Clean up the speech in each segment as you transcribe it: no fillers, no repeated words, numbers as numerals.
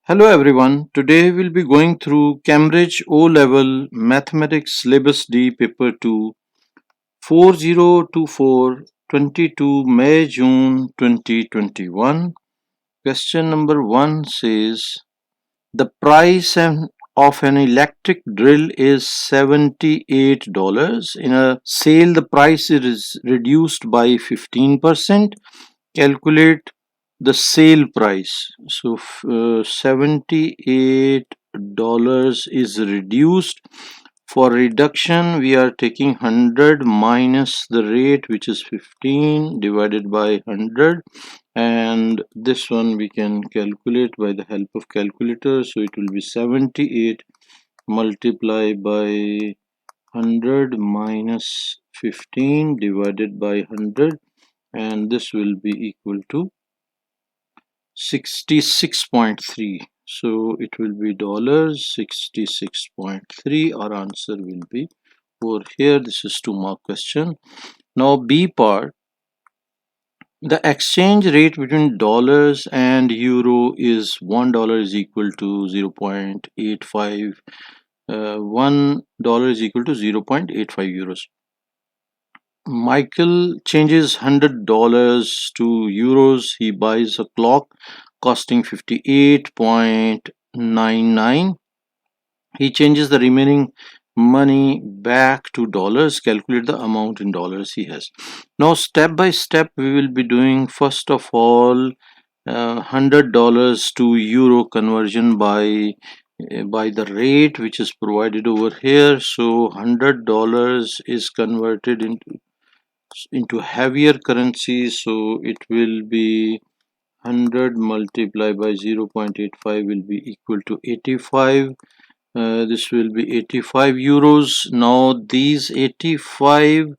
Hello everyone, today we'll be going through Cambridge O-Level Mathematics Syllabus D Paper 2 4024 22 May June 2021. Question number 1 says the price of an electric drill is $78. In a sale the price is reduced by 15%. Calculate the sale price. So $78 is reduced. For reduction we are taking 100 minus the rate, which is 15, divided by 100, and this one we can calculate by the help of calculator. So it will be 78 multiplied by 100 minus 15 divided by 100, and this will be equal to 66.3. So it will be $66.3. Our answer will be over here. This is 2-mark question. Now B part, the exchange rate between dollars and euro is $1 is equal to 0.85. $1 is equal to 0.85 euros. Michael changes $100 to euros. He buys a clock costing 58.99. He changes the remaining money back to dollars. Calculate the amount in dollars he has. Now step by step we will be doing. First of all, $100 to euro conversion by the rate which is provided over here. So $100 is converted into heavier currency, so it will be 100 multiplied by 0.85 will be equal to 85. This will be 85 euros. Now these 85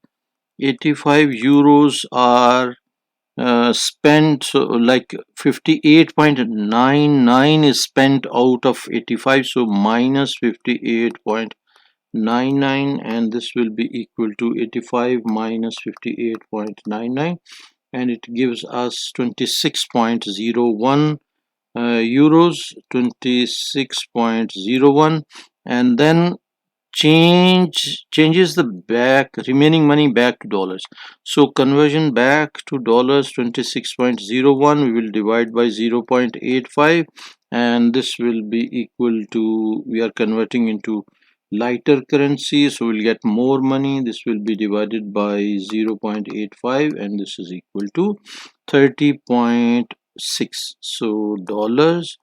euros are spent, so like 58.99 is spent out of 85, so minus 58.99, and this will be equal to 85 minus 58.99, and it gives us 26.01 euros, 26.01, and then changes the remaining money back to dollars. So conversion back to dollars, 26.01 we will divide by 0.85, and this will be equal to, we are converting into lighter currency, so we'll get more money. This will be divided by 0.85, and this is equal to 30.6. so dollars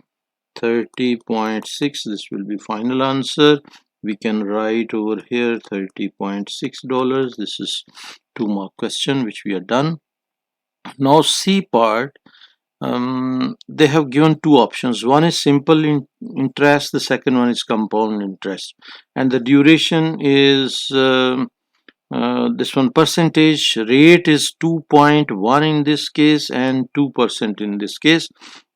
30.6, this will be final answer. We can write over here $30.6. This is 2-mark question which we are done. Now C part, they have given two options. One is simple interest, the second one is compound interest, and the duration is this one. Percentage rate is 2.1 in this case and 2% in this case,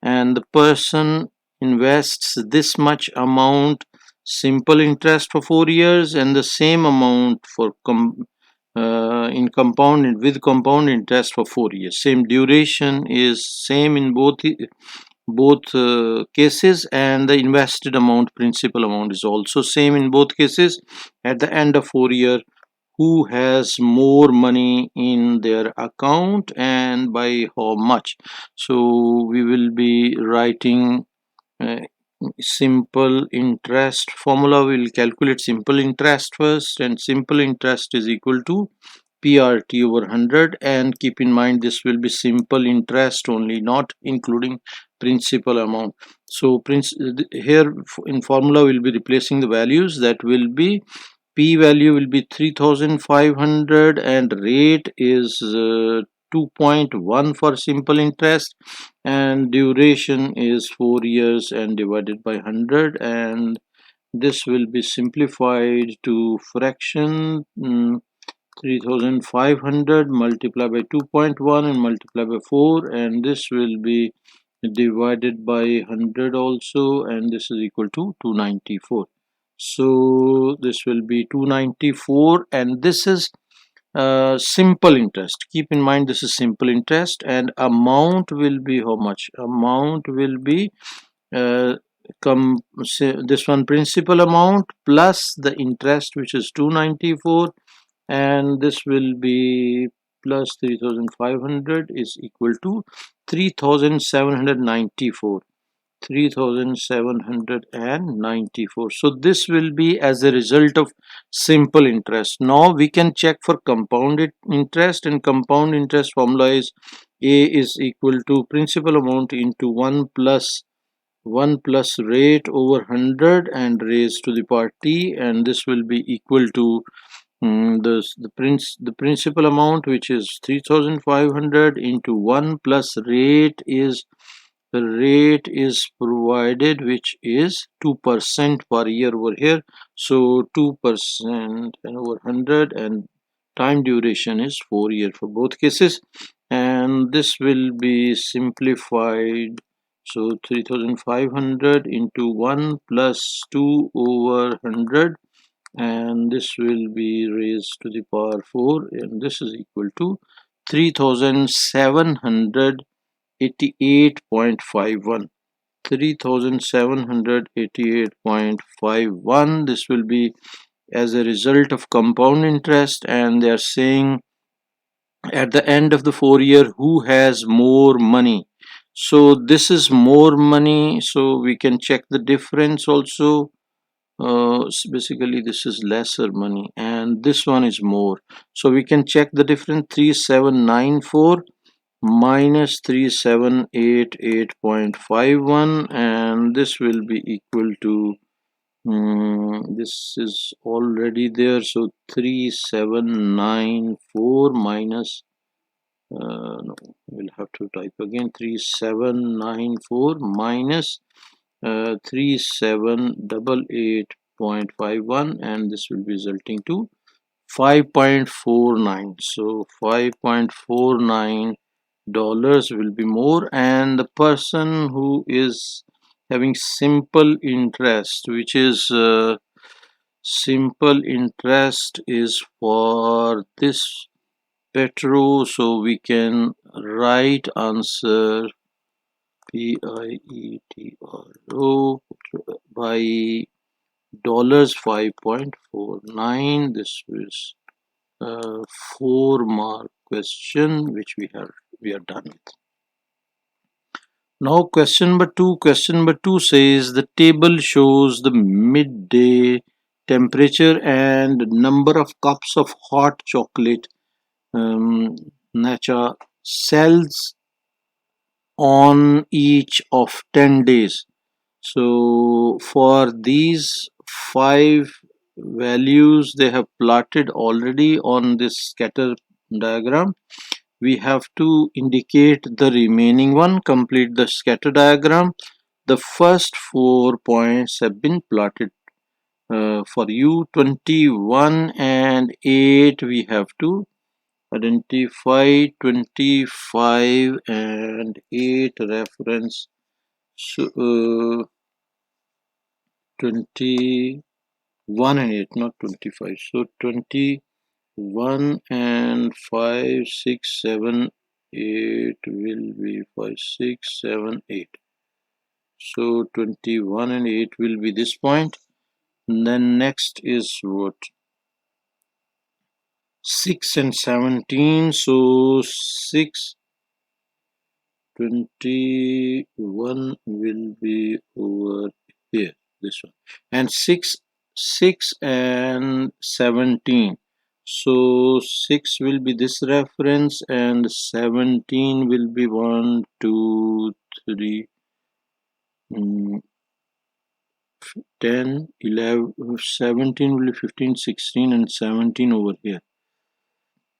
and the person invests this much amount simple interest for 4 years and the same amount for with compound interest for 4 years. Same duration is same in both cases, and the invested amount, principal amount, is also same in both cases. At the end of 4 years, who has more money in their account and by how much? So we will be writing simple interest formula. We will calculate simple interest first, and simple interest is equal to PRT over 100, and keep in mind this will be simple interest only, not including principal amount. So here in formula we will be replacing the values. That will be P value will be 3500, and rate is 2.1 for simple interest, and duration is 4 years and divided by 100, and this will be simplified to fraction. 3500 multiplied by 2.1 and multiplied by 4, and this will be divided by 100 also, and this is equal to 294. So this will be 294, and this is simple interest. Keep in mind this is simple interest, and amount will be how much? Amount will be this one principal amount plus the interest, which is 294, and this will be plus 3500 is equal to 3794. 3794. So this will be as a result of simple interest. Now we can check for compounded interest, and compound interest formula is A is equal to principal amount into 1 plus rate over 100 and raised to the power t, and this will be equal to the principal amount, which is 3500 into 1 plus rate is the rate is provided, which is 2% per year over here. So 2% and over 100, and time duration is 4 years for both cases, and this will be simplified. So 3500 into 1 plus 2 over 100, and this will be raised to the power 4, and this is equal to 3788.51. 3788.51. This will be as a result of compound interest, and they are saying at the end of the 4 year who has more money. So this is more money, so we can check the difference also. Basically this is lesser money and this one is more, so we can check the difference. 3794 minus 3788.51, and this will be equal to this is already there, so 3794 minus no, we'll have to type again. 3794 minus 3788.51, and this will be resulting to 5.49. so 5.49 dollars will be more, and the person who is having simple interest, which is simple interest is for this petro, so we can write answer PIETRO by dollars 5.49. This is 4-mark question which we are done with. Now question number 2. Question number 2 says the table shows the midday temperature and number of cups of hot chocolate nacha sells on each of 10 days. So for these 5 values they have plotted already on this scatter diagram. We have to indicate the remaining one, complete the scatter diagram. The first 4 points have been plotted for you. 21 and 8 we have to identify. 25 and 8 reference. So 21 and 8, not 25. So 21 and 5, 6, 7, 8 will be 5, 6, 7, 8. So 21 and 8 will be this point. And then next is what? 6 and 17. So 6, 21 will be over here, this one, and 6 and 17. So 6 will be this reference and 17 will be 1, 2, 3, 10, 11, 17 will be 15, 16 and 17 over here.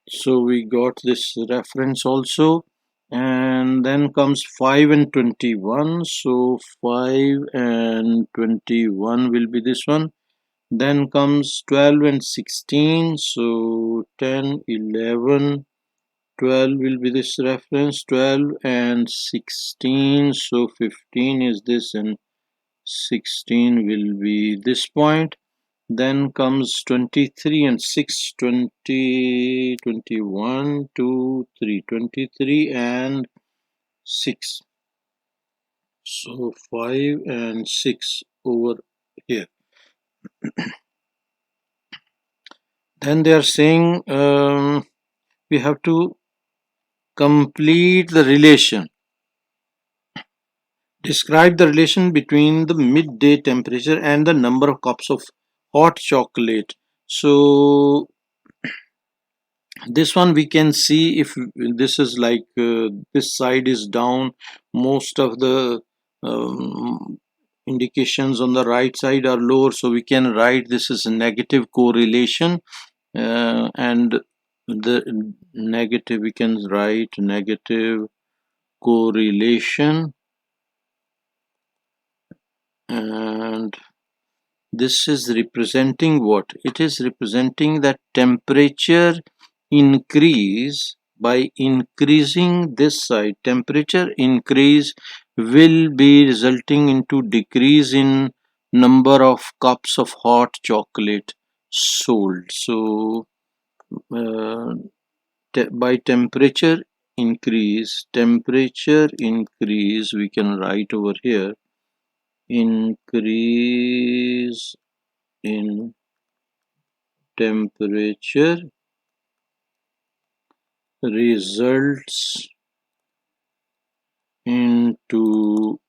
So we got this reference also. And then comes 5 and 21. So 5 and 21 will be this one. Then comes 12 and 16. So 10, 11, 12 will be this reference. 12 and 16. So 15 is this, and 16 will be this point. Then comes 23 and 6, 20, 21, 2, 3, 23 and 6. So 5 and 6 over here. Then they are saying we have to complete the relation. Describe the relation between the midday temperature and the number of cups of hot chocolate. So this one we can see if this is like this side is down, most of the indications on the right side are lower, so we can write this is a negative correlation, and the negative we can write negative correlation, and this is representing what? It is representing that temperature increase. By increasing this side, temperature increase will be resulting into decrease in number of cups of hot chocolate sold. So by temperature increase we can write over here increase in temperature results into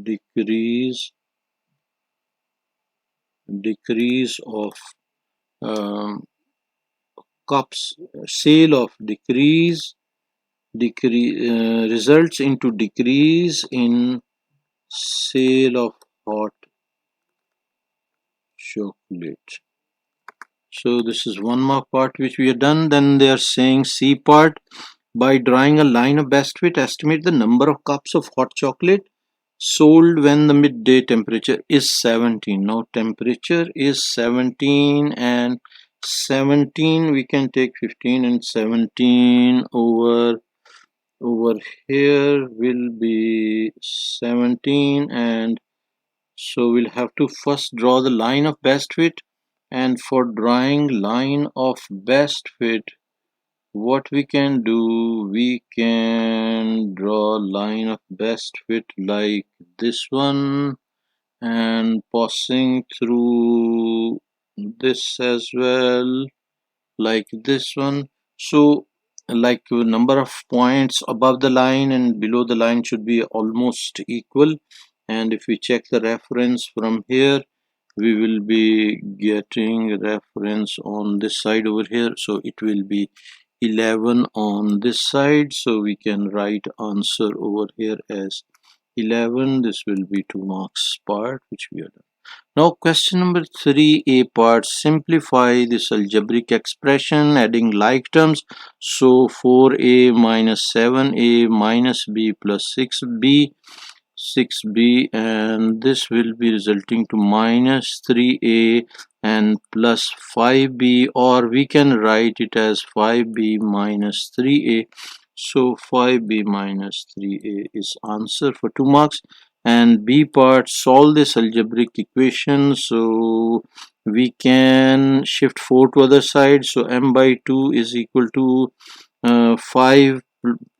decrease of um, cups, sale of decrease results into decrease in sale of hot chocolate. So this is one mark part which we have done. Then they are saying C part, by drawing a line of best fit, estimate the number of cups of hot chocolate sold when the midday temperature is 17. Now temperature is 17, and 17 we can take 15, and 17 over here will be 17, and so we'll have to first draw the line of best fit. And for drawing line of best fit, what we can do, we can draw line of best fit like this one, and passing through this as well like this one. So like number of points above the line and below the line should be almost equal, and if we check the reference from here, we will be getting reference on this side over here, so it will be 11 on this side, so we can write answer over here as 11. This will be 2 marks part which we are done. Now question number 3a part, simplify this algebraic expression adding like terms. So 4a minus 7a minus b plus 6b, and this will be resulting to minus 3a and plus 5b, or we can write it as 5b minus 3a. So 5b minus 3a is answer for 2 marks. And b part, solve this algebraic equation. So we can shift 4 to other side, so m by 2 is equal to 5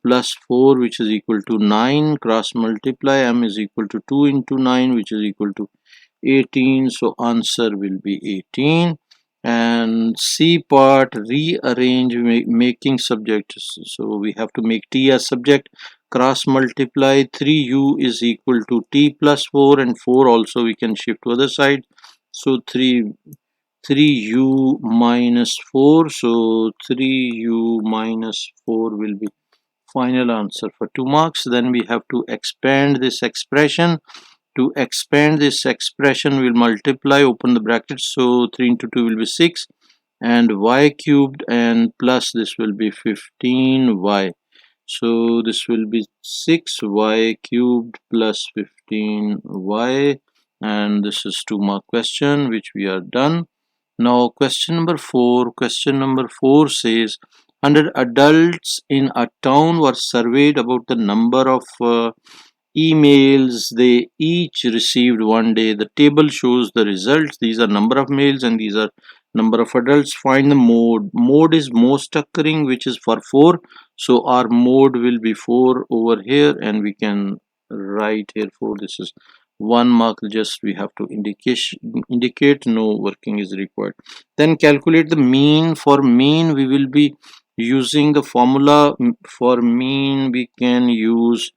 plus 4 which is equal to 9, cross multiply, m is equal to 2 into 9 which is equal to 18, so answer will be 18. And C part, rearrange making subject, so we have to make t as subject, cross multiply, 3u is equal to t plus 4, and 4 also we can shift to other side, so 3u minus 4, so 3u minus 4 will be final answer for 2 marks. Then we have to expand this expression. To expand this expression, we'll multiply, open the brackets, so 3 into 2 will be 6, and y cubed, and plus this will be 15y. So this will be 6y cubed plus 15y, and this is 2 mark question which we are done. Now question number 4. Question number 4 says 100 adults in a town were surveyed about the number of emails they each received one day. The table shows the results. These are number of mails and these are number of adults. Find the mode. Mode is most occurring, which is for 4. So our mode will be 4 over here, and we can write here 4. This is 1 mark, just we have to indicate no working is required. Then calculate the mean. For mean we will be using the formula. For mean we can use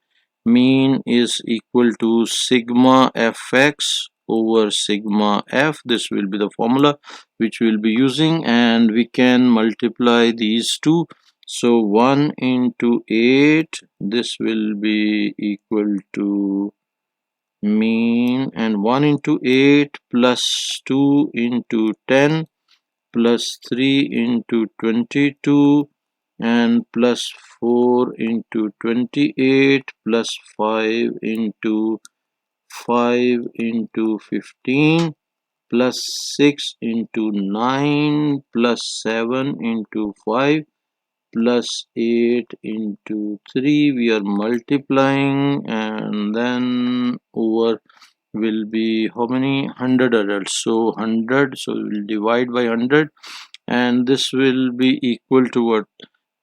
mean is equal to sigma fx over sigma f. This will be the formula which we will be using, and we can multiply these two. So 1 into 8, this will be equal to mean, and 1 into 8 plus 2 into 10 plus 3 into 22 and plus 4 into 28 plus 5 into 15 plus 6 into 9 plus 7 into 5 plus 8 into 3. We are multiplying, and then over will be how many? 100 adults. So 100, so we will divide by 100, and this will be equal to what?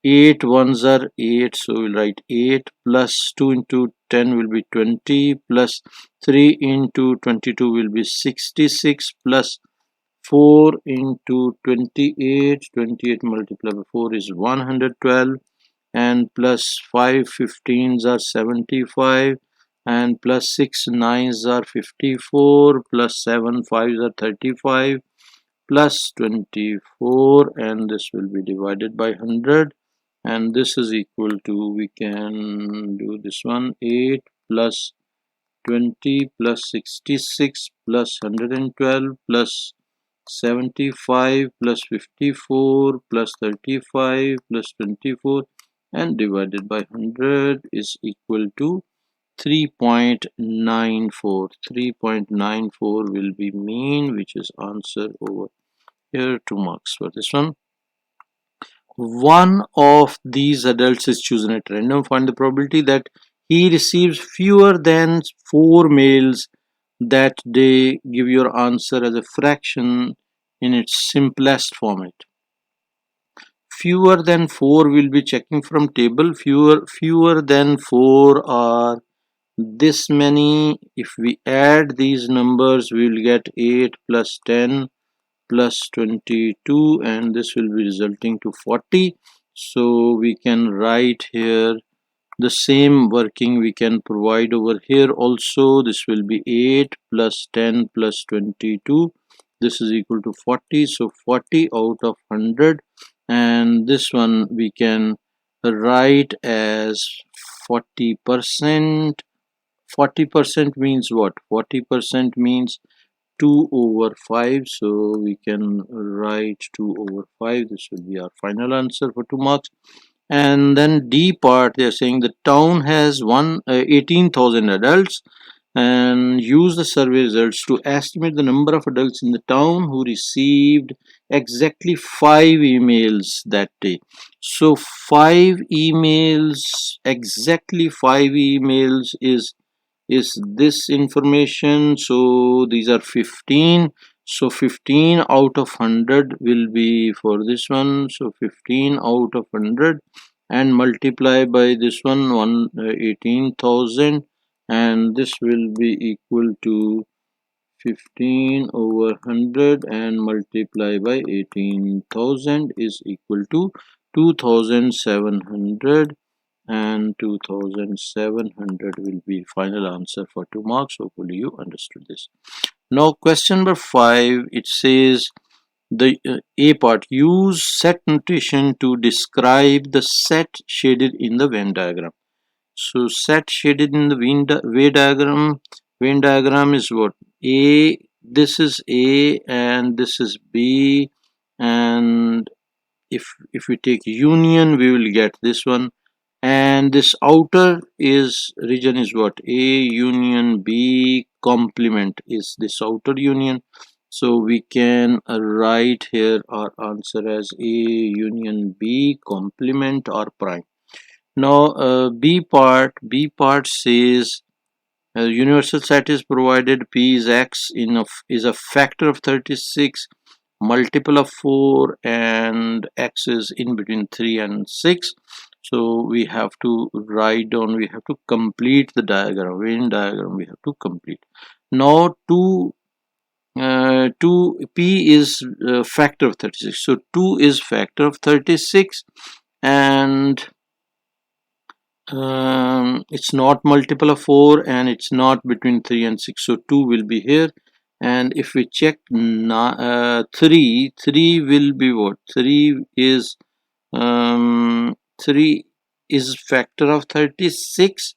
8 ones are 8, so we'll write 8 plus 2 into 10 will be 20 plus 3 into 22 will be 66 plus 4 into 28 multiplied by 4 is 112, and plus 5 15s are 75, and plus 6 9s are 54, plus 7 5s are 35, plus 24, and this will be divided by 100, and this is equal to, we can do this one, 8 plus 20 plus 66 plus 112 plus 75 plus 54 plus 35 plus 24, and divided by 100 is equal to 3.94. 3.94 will be mean, which is answer over here. 2 marks for this one. One of these adults is chosen at random. Find the probability that he receives fewer than 4 mails that day. Give your answer as a fraction in its simplest format. Fewer than 4 will be checking from table. Fewer than 4 are this many. If we add these numbers, we will get 8 plus 10 plus 22, and this will be resulting to 40. So we can write here the same working we can provide over here also. This will be 8 plus 10 plus 22. This is equal to 40. So 40 out of 100, and this one we can write as 40%. 40% means what? 40% means 2 over 5, so we can write 2 over 5. This will be our final answer for 2 marks. And then D part, they are saying the town has 18,000 adults, and use the survey results to estimate the number of adults in the town who received exactly 5 emails that day. So 5 emails, exactly 5 emails is this information. So these are 15, so 15 out of 100 will be for this one. So 15 out of 100 and multiply by this one 18,000, and this will be equal to 15 over 100 and multiply by 18,000 is equal to 2,700, and 2,700 will be final answer for 2 marks. Hopefully you understood this. Now question number 5, it says the A part, use set notation to describe the set shaded in the Venn diagram. So set shaded in the Venn diagram is what? A, this is A and this is B, and if we take union we will get this one, and this outer is region is what? A union B complement is this outer union. So we can write here our answer as A union B complement or prime. Now B part says universal set is provided. P is x is a factor of 36, multiple of 4, and x is in between 3 and 6. So we have to write down, we have to complete the diagram, Venn diagram we have to complete. Now 2 p is factor of 36, so 2 is factor of 36, and it's not multiple of 4, and it's not between 3 and 6, so 2 will be here. And if we check 3 will be what? 3 is factor of 36,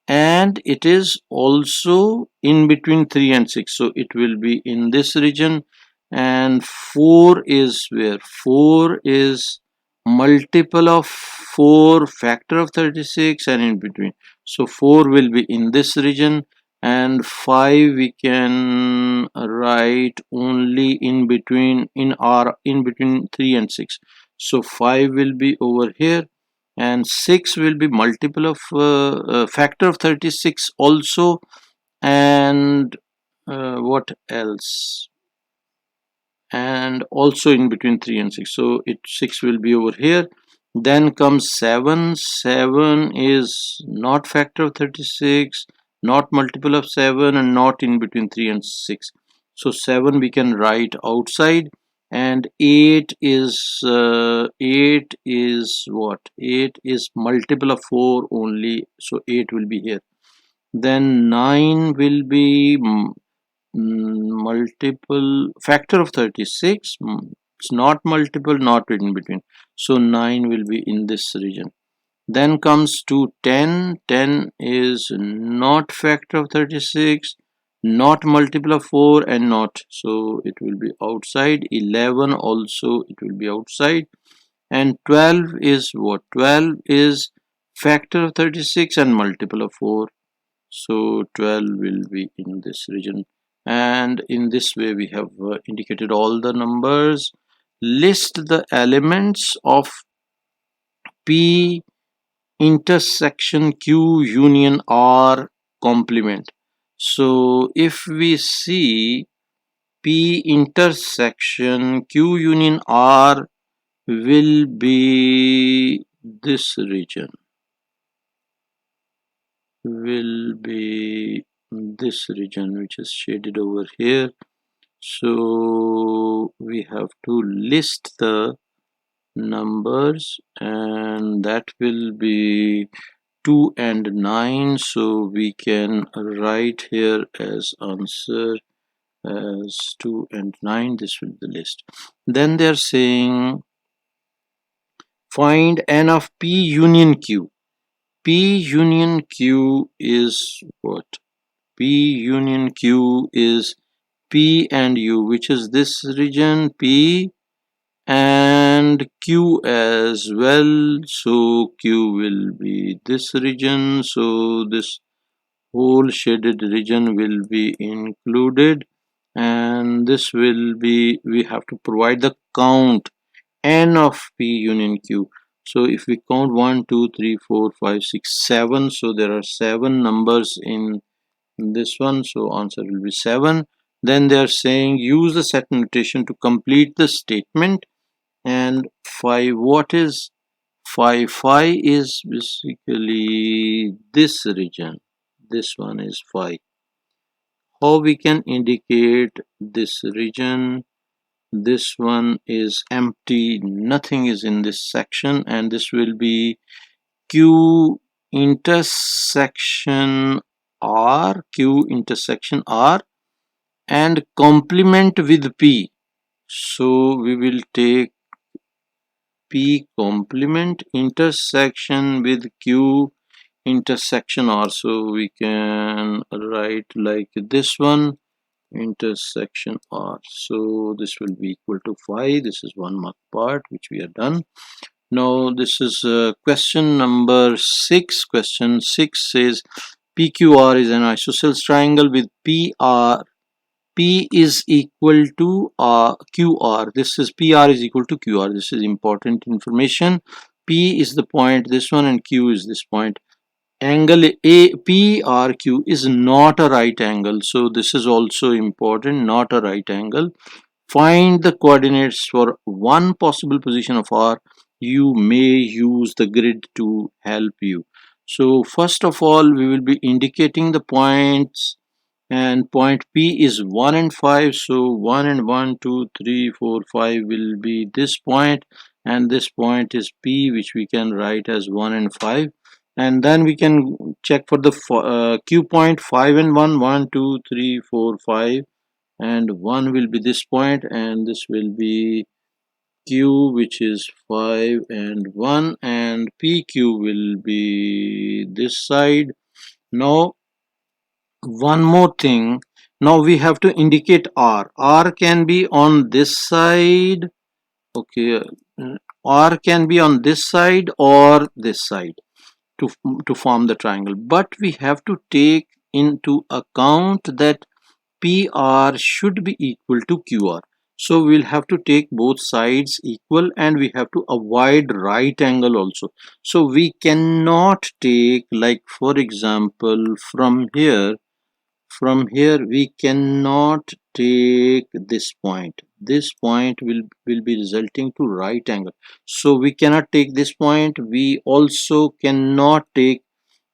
and it is also in between 3 and 6, so it will be in this region. And 4 is where? 4 is multiple of 4, factor of 36, and in between, so 4 will be in this region. And 5 we can write only in between, in between 3 and 6, so 5 will be over here. And 6 will be multiple of factor of 36 also. And what else? And also in between 3 and 6, so 6 will be over here. Then comes 7. 7 is not factor of 36, not multiple of 7, and not in between 3 and 6, so 7 we can write outside. And 8 is what? 8 is multiple of 4 only, so 8 will be here. Then 9 will be multiple factor of 36, it's not multiple, not in between, so 9 will be in this region. Then comes to 10. 10 is not factor of 36, not multiple of 4, and not, so it will be outside. 11 also, it will be outside. And 12 is what? 12 is factor of 36 and multiple of 4, so 12 will be in this region. And in this way we have indicated all the numbers. List the elements of P intersection Q union R complement. So if we see P intersection Q union R will be this region, which is shaded over here. So we have to list the numbers, and that will be 2 and 9, so we can write here as answer as 2 and 9. This will be the list. Then they're saying find n of P union Q. P union Q is what? P union Q is P and U, which is this region, P and Q as well, so Q will be this region, so this whole shaded region will be included. And this will be, we have to provide the count n of P union Q. So if we count 1 2 3 4 5 6 7, so there are 7 numbers in this one, so answer will be 7. Then they are saying use the set notation to complete the statement. And 5, what is 5? 5 is basically this region, this one is 5. How we can indicate this region? This one is empty, nothing is in this section, and this will be Q intersection R, Q intersection R, and complement with P. So we will take P complement intersection with Q intersection R, so we can write like this one, intersection R, so this will be equal to 5. This is 1 mark part which we are done. Now this is question number 6. Question 6 says PQR is an isosceles triangle with P is equal to QR. This is PR is equal to QR. This is important information. P is the point, this one, and Q is this point. Angle PRQ is not a right angle, so this is also important, not a right angle. Find the coordinates for one possible position of R you may use the grid to help you. So first of all, we will be indicating the points, and point P is 1 and 5. So 1 and 1, 2, 3, 4, 5 will be this point, and this point is P, which we can write as 1 and 5. And then we can check for the Q point. 5 and 1, 1, 2, 3, 4, 5, and 1 will be this point, and this will be Q, which is 5 and 1, and PQ will be this side. Now one more thing, now we have to indicate R can be on this side. Okay, R can be on this side or this side to form the triangle, but we have to take into account that PR should be equal to QR. So we'll have to take both sides equal, and we have to avoid right angle also. So we cannot take, like for example, from here we cannot take this point. This point will be resulting to right angle, so we cannot take this point. We also cannot take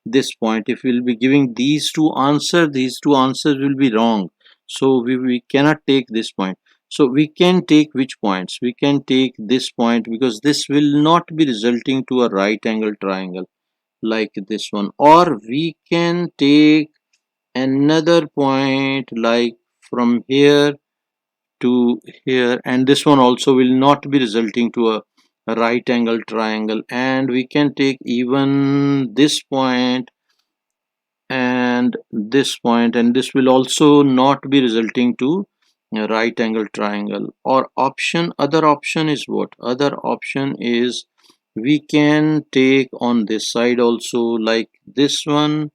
this point. If we'll be giving these two answers will be wrong, so we cannot take this point. So we can take which points? We can take this point, because this will not be resulting to a right angle triangle like this one. Or we can take another point, like from here to here, and this one also will not be resulting to a right angle triangle. And we can take even this point and this point, and this will also not be resulting to a right angle triangle. Or other option is what? Other option is we can take on this side also, like this one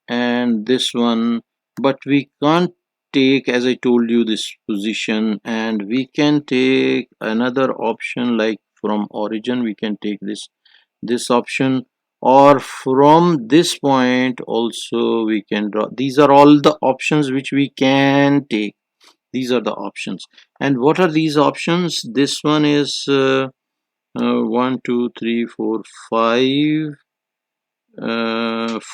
and this one, but we can't take, as I told you, this position. And we can take another option, like from origin we can take this option, or from this point also we can draw. These are all the options which we can take. These are the options. And what are these options? This one is 1 2 3 4 5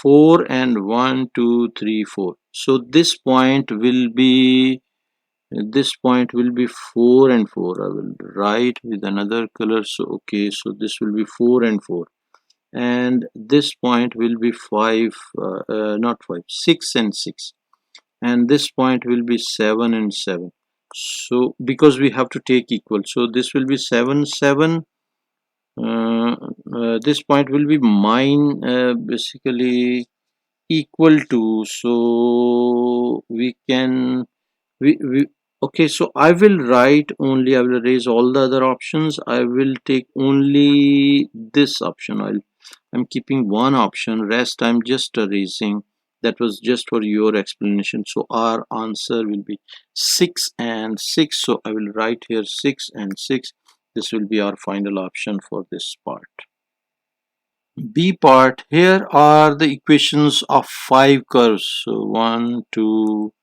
4 and 1 2 3 4. So this point will be 4 and 4. I will write with another color. So okay, so this will be 4 and 4, and this point will be 5, not 5, 6 and 6, and this point will be 7 and 7. So because we have to take equal, so this will be 7 7. This point will be basically equal to, so we can we okay, so I will erase all the other options. I will take only this option. I'm keeping one option, rest I'm just erasing. That was just for your explanation. So our answer will be 6 and 6. So I will write here 6 and 6. This will be our final option for this part. B part, here are the equations of 5 curves. So 1 2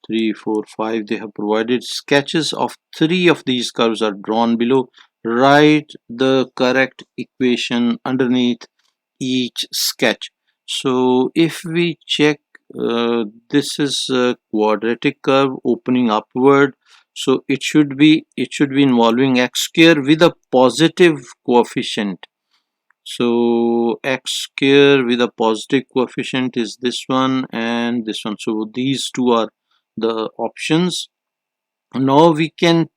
3 4 5. They have provided sketches of 3 of these curves are drawn below. Write the correct equation underneath each sketch. So if we check, this is a quadratic curve opening upward, so it should be involving x square with a positive coefficient. So x square with a positive coefficient is this one and this one. So these two are the options. Now we can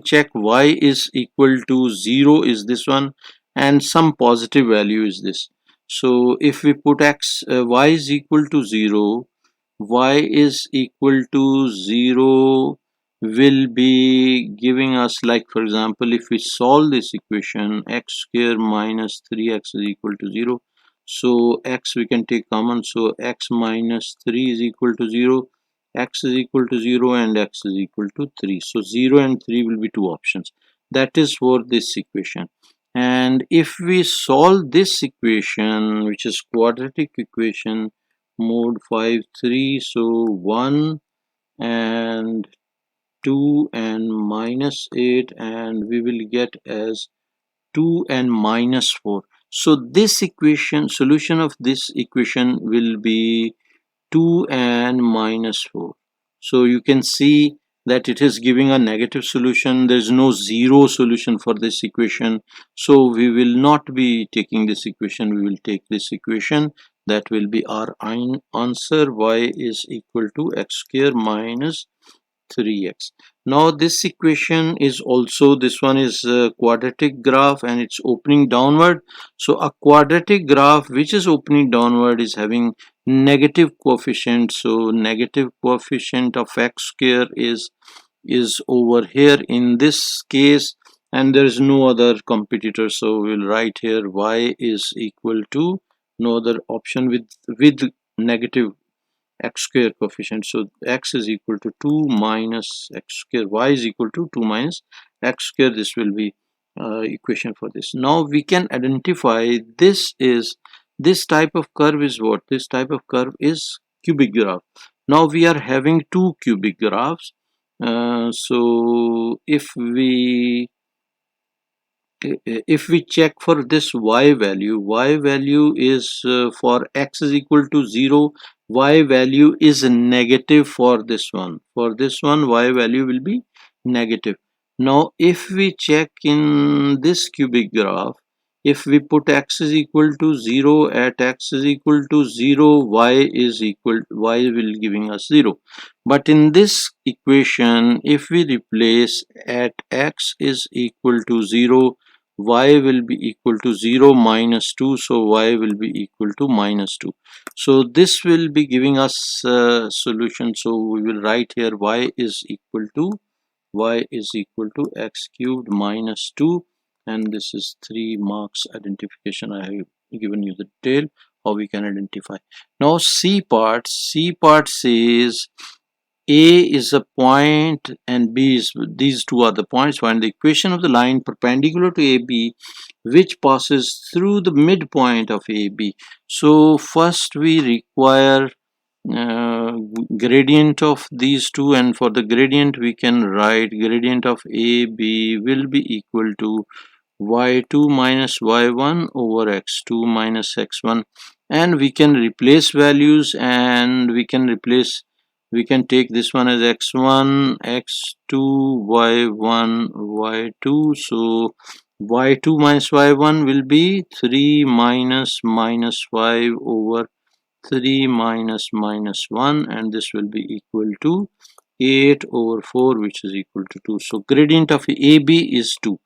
check y is equal to 0 is this one, and some positive value is this. So if we put y is equal to 0, y is equal to 0 will be giving us, like for example, if we solve this equation, x square minus 3x is equal to 0. So x we can take common, so x minus 3 is equal to 0, x is equal to 0, and x is equal to 3. So 0 and 3 will be two options. That is for this equation. And if we solve this equation, which is quadratic equation, mode 5 3, so 1 and 2 and minus 8, and we will get as 2 and minus 4. So this equation, solution of this equation will be 2 and minus 4. So you can see that it is giving a negative solution. There is no zero solution for this equation. So we will not be taking this equation. We will take this equation. That will be our answer. Y is equal to x square minus 3x. Now this equation is also, this one is a quadratic graph and it's opening downward. So a quadratic graph which is opening downward is having negative coefficient. So negative coefficient of x square is over here in this case, and there is no other competitor. So we'll write here y is equal to no other option with negative x square coefficient. So x is equal to 2 minus x square, y is equal to 2 minus x square. This will be equation for this. Now we can identify this type of curve is what? This type of curve is cubic graph. Now we are having two cubic graphs. So if we check for this y value is for x is equal to 0, y value is negative for this one. For this one, y value will be negative. Now if we check in this cubic graph, if we put x is equal to 0, at x is equal to 0, y will giving us 0. But in this equation, if we replace at x is equal to 0, y will be equal to 0 minus 2, so y will be equal to minus 2. So this will be giving us solution. So we will write here y is equal to x cubed minus 2, and this is 3 marks identification. I have given you the detail how we can identify. Now C part says a is a point and B is, these two are the points. Find the equation of the line perpendicular to AB which passes through the midpoint of AB. So first we require uh, gradient of these two, and for the gradient we can write gradient of AB will be equal to y2 minus y1 over x2 minus x1, and we can replace values, and we can take this one as x1 x2 y1 y2. So y2 minus y1 will be 3 minus minus 5 over 3 minus minus 1, and this will be equal to 8 over 4, which is equal to 2. So gradient of AB is 2.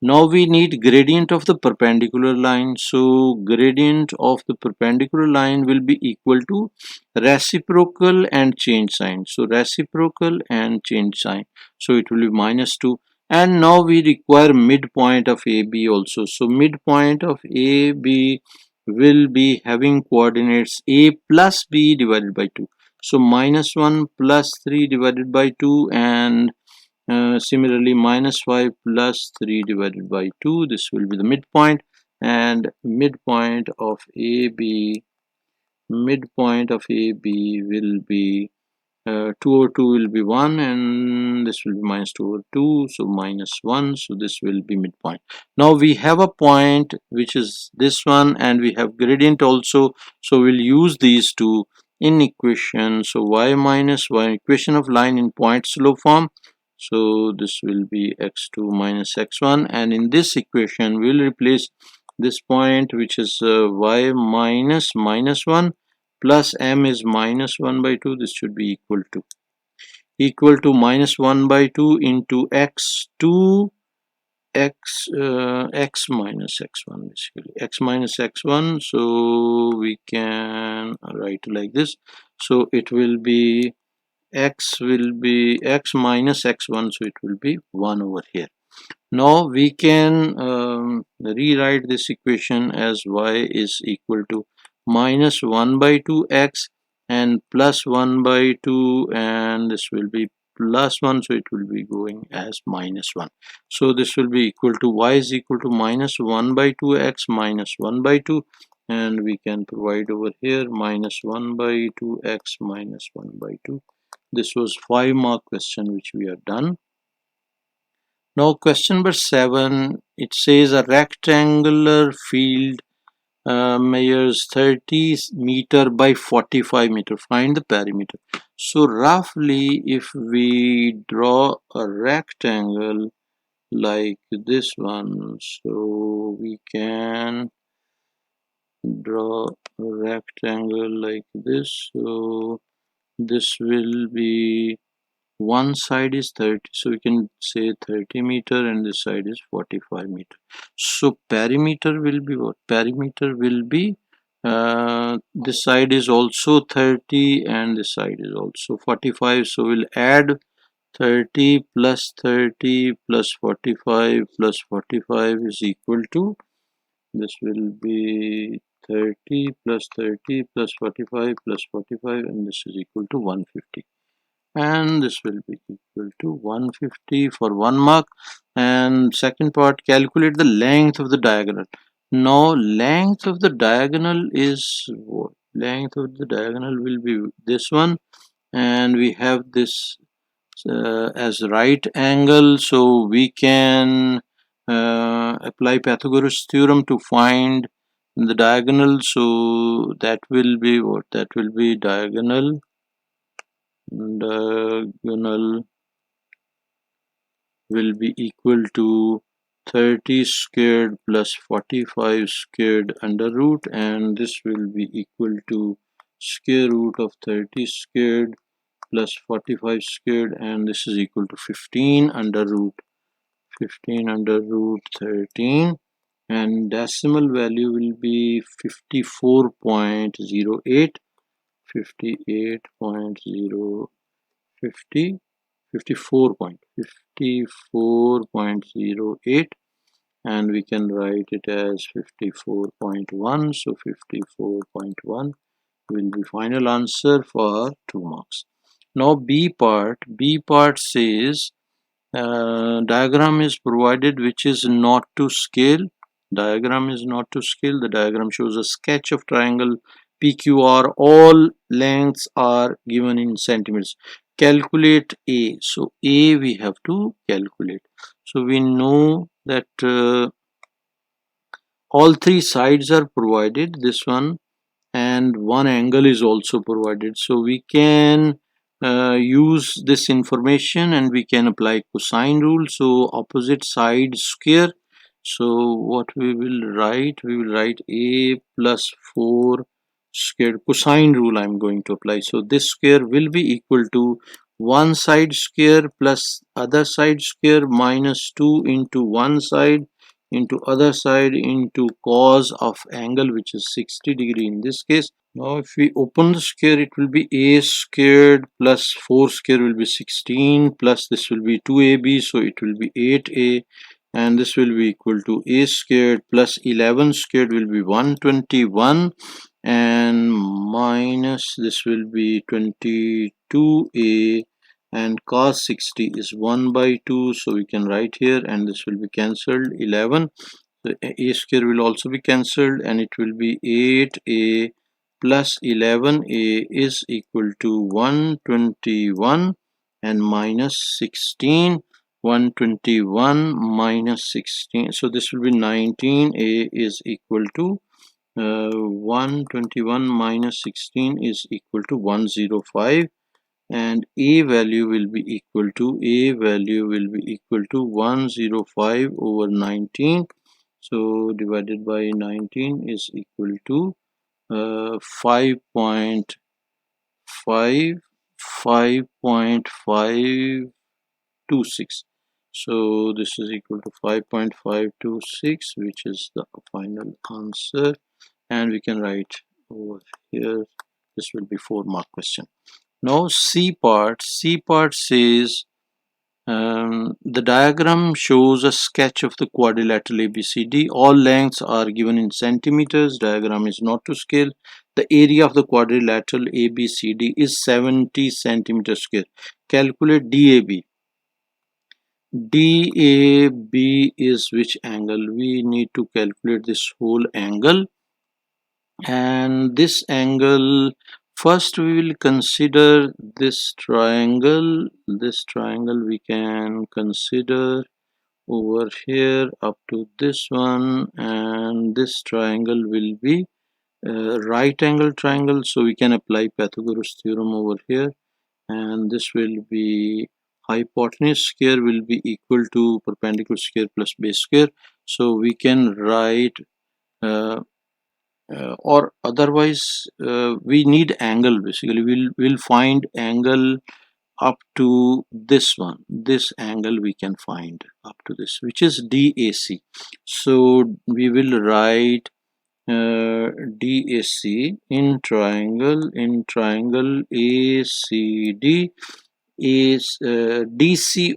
Now we need gradient of the perpendicular line. So gradient of the perpendicular line will be equal to reciprocal and change sign. So reciprocal and change sign. So it will be minus 2. And now we require midpoint of AB also. So midpoint of AB will be having coordinates A plus B divided by 2. So minus 1 plus 3 divided by 2, and similarly minus 5 plus 3 divided by 2. This will be the midpoint, and midpoint of AB will be 2 over 2 will be 1, and this will be minus 2 over 2, so minus 1. So this will be midpoint. Now we have a point which is this one, and we have gradient also, so we'll use these two in equation. So y minus y, equation of line in point slope form. So this will be x2 minus x1, and in this equation we'll replace this point which is y minus minus 1 plus m is minus 1 by 2. This should be equal to minus 1 by 2 into x2 x minus x1, basically x minus x1. So we can write like this. So it will be x minus x1, so it will be 1 over here. Now we can rewrite this equation as y is equal to minus 1 by 2 x and plus 1 by 2, and this will be plus 1, so it will be going as minus 1. So this will be equal to y is equal to minus 1 by 2 x minus 1 by 2, and we can provide over here minus 1 by 2 x minus 1 by 2. This was 5 mark question which we have done. Now question number 7, it says a rectangular field measures 30 meter by 45 meter. Find the perimeter. So roughly if we draw a rectangle like this one, so we can draw a rectangle like this. So this will be, one side is 30, so we can say 30 meter, and this side is 45 meter. So perimeter will be what? Perimeter will be this side is also 30 and this side is also 45, so we'll add 30 plus 30 plus 45 plus 45 is equal to, this will be 30 plus 30 plus 45 plus 45, and this is equal to 150, and this will be equal to 150 for 1 mark. And second part, calculate the length of the diagonal. Now length of the diagonal is what? Length of the diagonal will be this one, and we have this as right angle, so we can apply Pythagoras theorem to find the diagonal. So that will be what? That will be diagonal will be equal to 30 squared plus 45 squared under root, and this will be equal to square root of 30 squared plus 45 squared, and this is equal to 15 under root 13, and decimal value will be 54.08, 58.050 54.08, and we can write it as 54.1. So 54.1 will be final answer for 2 marks. Now B part says diagram is provided which is not to scale. Diagram is not to scale. The diagram shows a sketch of triangle PQR. All lengths are given in centimeters. Calculate A. So A we have to calculate. So we know that all three sides are provided. This one, and one angle is also provided, so we can use this information and we can apply cosine rule. So opposite side square, so what we will write, a plus 4 square. Cosine rule I'm going to apply, so this square will be equal to one side square plus other side square minus 2 into one side into other side into cos of angle, which is 60 degree in this case. Now if we open the square, it will be a squared plus 4 square will be 16, plus this will be 2ab, so it will be 8a, and this will be equal to a squared plus 11 squared will be 121, and minus this will be 22a, and cos 60 is 1 by 2, so we can write here, and this will be cancelled 11. So a square will also be cancelled, and it will be 8a plus 11a is equal to 121 and minus 16. 121 minus 16, so this will be 19a is equal to 121 minus 16 is equal to 105, and a value will be equal to 105 over 19, so divided by 19 is equal to 5.526. So this is equal to 5.526, which is the final answer, and we can write over here, this will be 4 mark question. Now C part says the diagram shows a sketch of the quadrilateral ABCD. All lengths are given in centimeters. Diagram is not to scale. The area of the quadrilateral ABCD is 70 centimeters square. Calculate DAB. DAB is which angle? We need to calculate this whole angle, and this angle, first we will consider this triangle we can consider over here up to this one, and this triangle will be right angle triangle, so we can apply Pythagoras theorem over here, and this will be hypotenuse square will be equal to perpendicular square plus base square. So we can write uh, or otherwise we need angle. Basically we'll find angle up to this one. This angle we can find up to this, which is DAC. So we will write DAC in triangle ACD is DC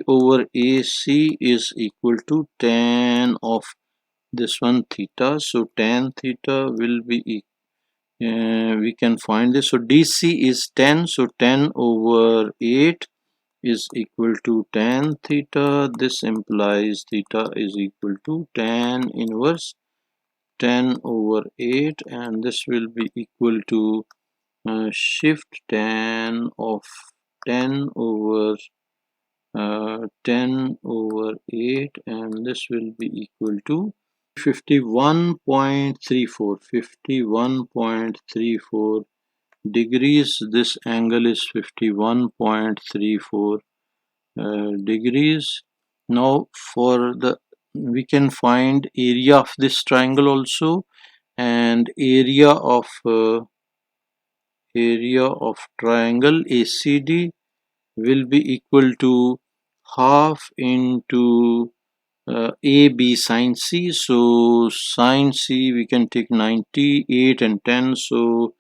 over AC is equal to tan of this one theta. So tan theta will be we can find this. So DC is 10, so 10 over 8 is equal to tan theta. This implies theta is equal to tan inverse 10 over 8, and this will be equal to shift tan of 10 over 10 over 8, and this will be equal to 51.34 degrees. This angle is 51.34 degrees. Now for the we can find area of this triangle also, and area of triangle ACD will be equal to half into AB sine C. So sine C we can take 90, 8 and 10, so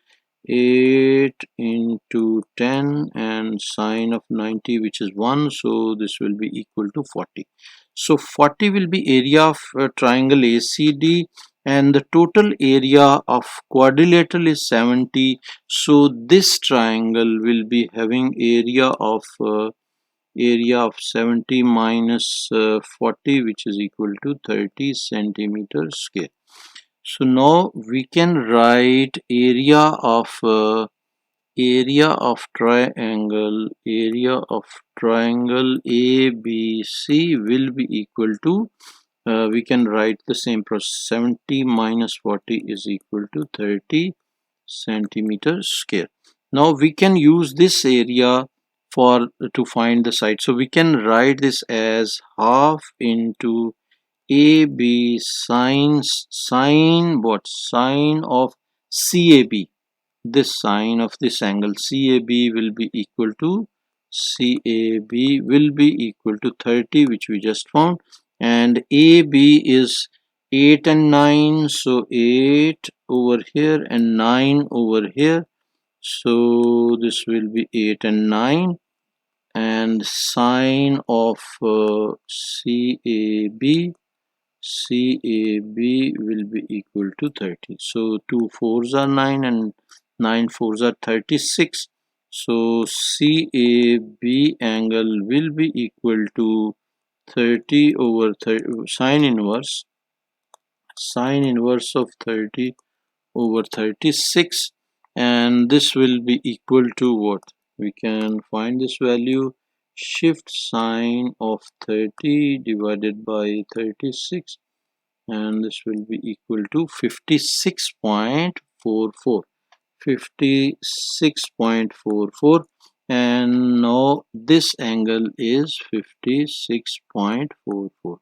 8 into 10, and sine of 90, which is 1, so this will be equal to 40. So 40 will be area of triangle ACD, and the total area of quadrilateral is 70. So this triangle will be having area of 70 minus 40, which is equal to 30 centimeters square. So now we can write area of triangle ABC will be equal to we can write the same process. 70 minus 40 is equal to 30 centimeters square. Now we can use this area for to find the side. So we can write this as half into AB sine what? Sine of CAB. This sine of this angle CAB will be equal to 30, which we just found, and AB is 8 and 9, so 8 over here and 9 over here, so this will be 8 and 9, and sine of CAB will be equal to 30. So 2 4s are 9 and 9 4s are 36. So CAB angle will be equal to 30 over 30 sine inverse of 30 over 36, and this will be equal to what? We can find this value. Shift sine of 30 divided by 36, and this will be equal to 56.44. 56.44, and now this angle is 56.44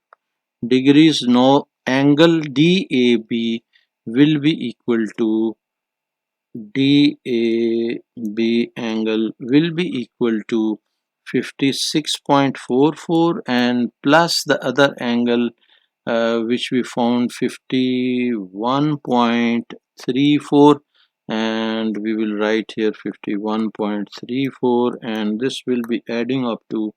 degrees. Now angle DAB will be equal to angle will be equal to 56.44 and plus the other angle which we found 51.34, and we will write here 51.34, and this will be adding up to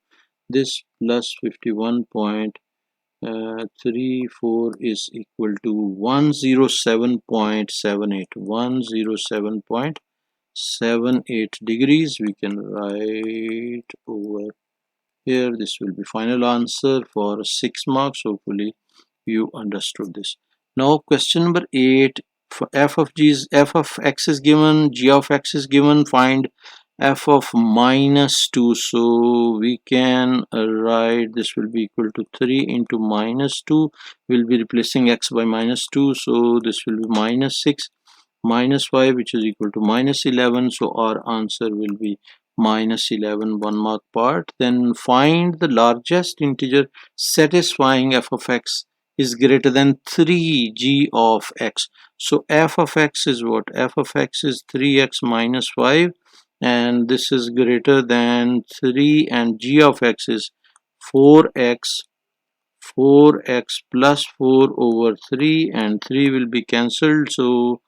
this plus 51.34 is equal to 107.78 degrees. We can write over here. This will be final answer for 6 marks. Hopefully you understood this. Now question number 8, for f of x is given, g of x is given, find f of minus 2, so we can write this will be equal to 3 into minus 2. We'll be replacing x by minus 2, so this will be minus 6 minus 5, which is equal to minus 11. So our answer will be minus 11, 1 mark part. Then find the largest integer satisfying f of x is greater than 3g of x. So f of x is what? F of x is 3x minus 5, and this is greater than 3, and g of x is 4x 4x plus 4 over 3, and 3 will be cancelled, so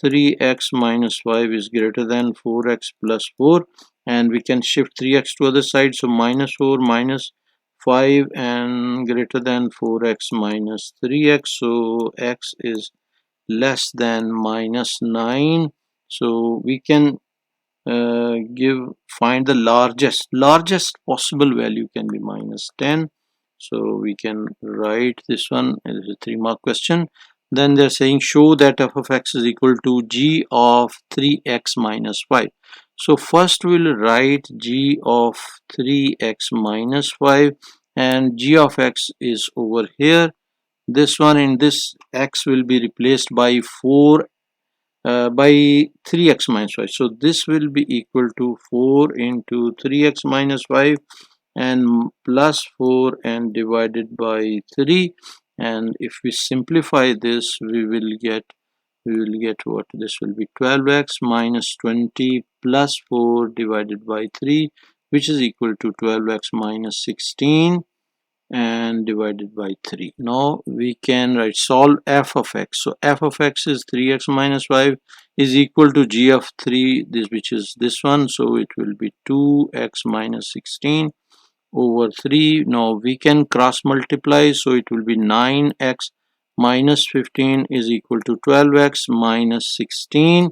3x minus 5 is greater than 4x plus 4, and we can shift 3x to other side, so minus 4 minus 5 and greater than 4x minus 3x, so x is less than minus 9. So we can find the largest possible value can be minus 10. So we can write this one as a 3-mark question. Then they're saying show that f of x is equal to g of 3x minus 5. So first we'll write g of 3x minus 5, and g of x is over here. This one, in this x will be replaced by 4 by 3x minus 5. So this will be equal to 4 into 3x minus 5 and plus 4 and divided by 3. And if we simplify this, we will get what? This will be 12x minus 20 plus 4 divided by 3, which is equal to 12x minus 16 and divided by 3. Now we can write solve f of x. So f of x is 3x minus 5 is equal to g of 3, this which is this one, so it will be 2x minus 16 over 3. Now we can cross multiply, so it will be 9x minus 15 is equal to 12x minus 16,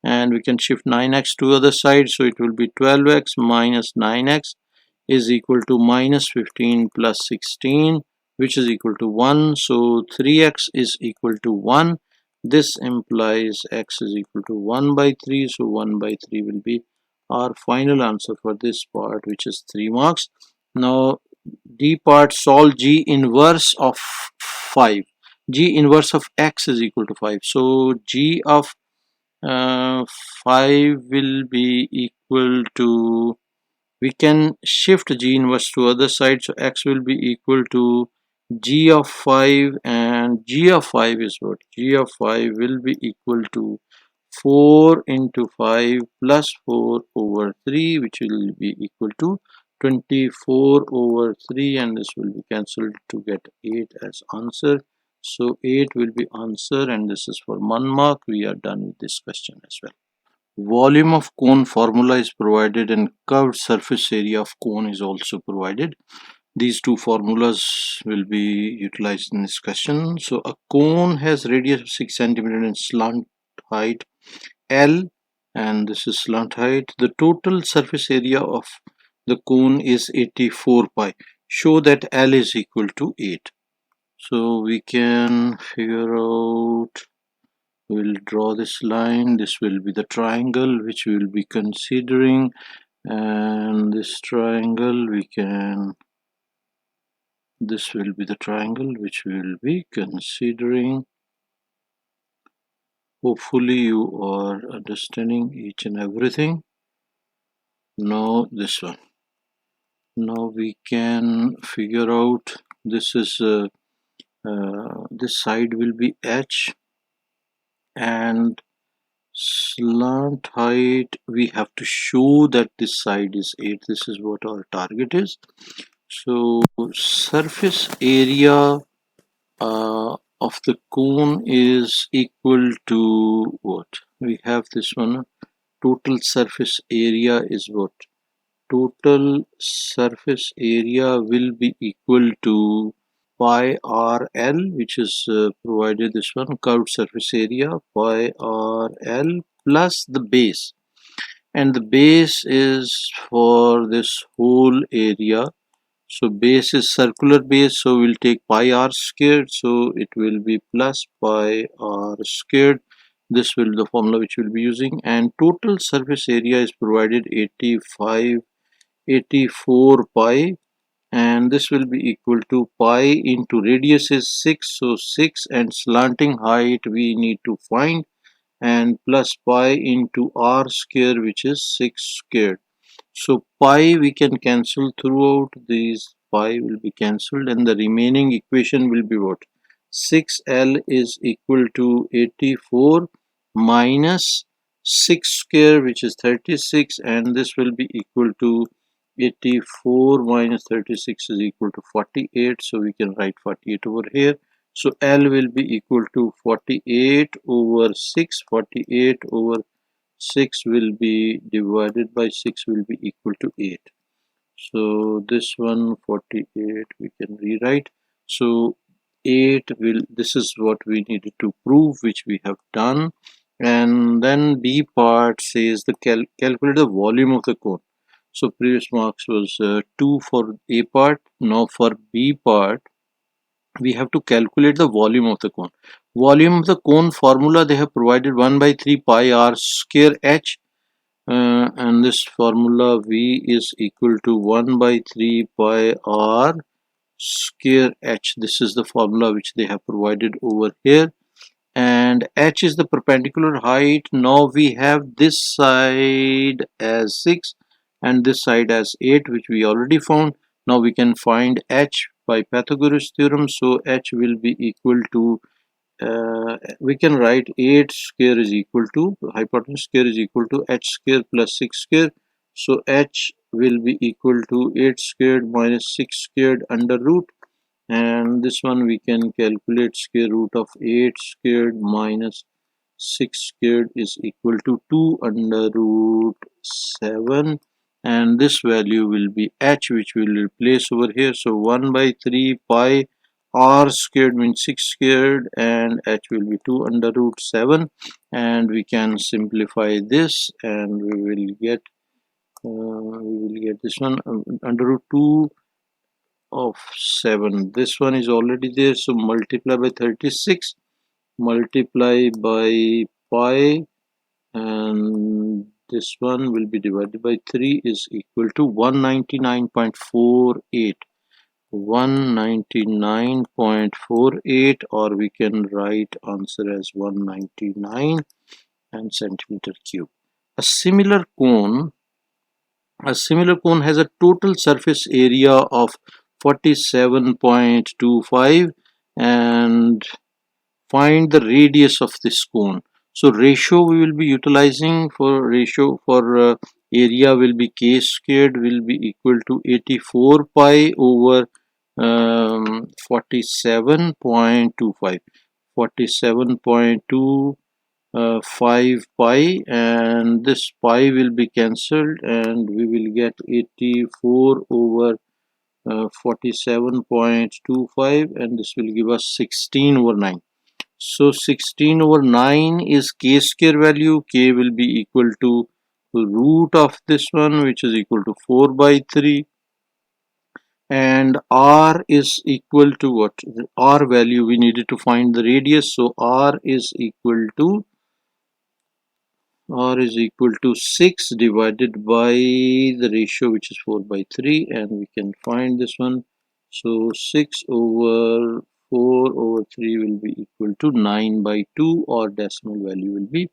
and we can shift 9x to other side, so it will be 12x minus 9x is equal to minus 15 plus 16, which is equal to 1. So 3x is equal to 1. This implies x is equal to 1 by 3. So 1 by 3 will be our final answer for this part, which is 3 marks. Now D part, solve g inverse of 5. G inverse of x is equal to 5. So g of 5 will be equal to, we can shift g inverse to other side, so x will be equal to g of 5, and g of 5 is what? G of 5 will be equal to 4 into 5 plus 4 over 3, which will be equal to 24 over 3, and this will be cancelled to get 8 as answer. So 8 will be answer, and this is for 1 mark. We are done with this question as well. Volume of cone formula is provided, and curved surface area of cone is also provided. These two formulas will be utilized in this question. So a cone has radius of 6 centimeter and slant height L, and this is slant height. The total surface area of the cone is 84 pi. Show that L is equal to 8. So we can figure out, we'll draw this line. This will be the triangle which we will be considering, and this triangle we can, this will be the triangle which we will be considering. Hopefully you are understanding each and everything. Now this one, now we can figure out, this is this side will be H, and slant height, we have to show that this side is 8. This is what our target is. So surface area of the cone is equal to what? We have this one, total surface area is what? Total surface area will be equal to pi RL, which is provided this one, curved surface area, pi RL plus the base, and the base is for this whole area. So base is circular base, so we'll take pi r squared, so it will be plus pi r squared. This will be the formula which we'll be using, and total surface area is provided 84 pi, and this will be equal to pi into radius is 6, so 6, and slanting height we need to find, and plus pi into r square, which is 6 squared. So pi we can cancel throughout, these pi will be cancelled, and the remaining equation will be what? 6L is equal to 84 minus 6 square, which is 36, and this will be equal to 84 minus 36 is equal to 48, so we can write 48 over here. So L will be equal to 48 over 6. 48 over 6 will be divided by 6 will be equal to 8. So this one 48 we can rewrite. So 8 will, this is what we needed to prove, which we have done. And then B part says the calculate the volume of the cone. So previous marks was 2 for A part. Now for B part we have to calculate the volume of the cone. Volume of the cone formula they have provided 1 by 3 pi r square h, and this formula V is equal to 1 by 3 pi r square h. This is the formula which they have provided over here, and h is the perpendicular height. Now we have this side as 6 and this side as 8, which we already found. Now we can find h by Pythagoras theorem, so h will be equal to we can write 8 square is equal to hypotenuse square is equal to h square plus 6 square. So h will be equal to 8 squared minus 6 squared under root, and this one we can calculate square root of 8 squared minus 6 squared is equal to 2 under root 7, and this value will be h, which we will replace over here. So 1 by 3 pi r squared means 6 squared, and h will be 2 under root 7, and we can simplify this, and we will get this one under root 2 of 7. This one is already there, so multiply by 36, multiply by pi, and this one will be divided by 3 is equal to 199.48. 199.48, or we can write answer as 199 and centimeter cube. A similar cone has a total surface area of 47.25, and find the radius of this cone. So ratio we will be utilizing for area will be k squared will be equal to 84 pi over 47.25, 47.25 pi, and this pi will be cancelled, and we will get 84 over 47.25, and this will give us 16 over 9. So 16 over 9 is k square value. K will be equal to root of this one, which is equal to 4 by 3, and r is equal to what? The r value we needed to find the radius, so r is equal to 6 divided by the ratio, which is 4 by 3, and we can find this one. So 6 over 4 over 3 will be equal to 9 by 2, or decimal value will be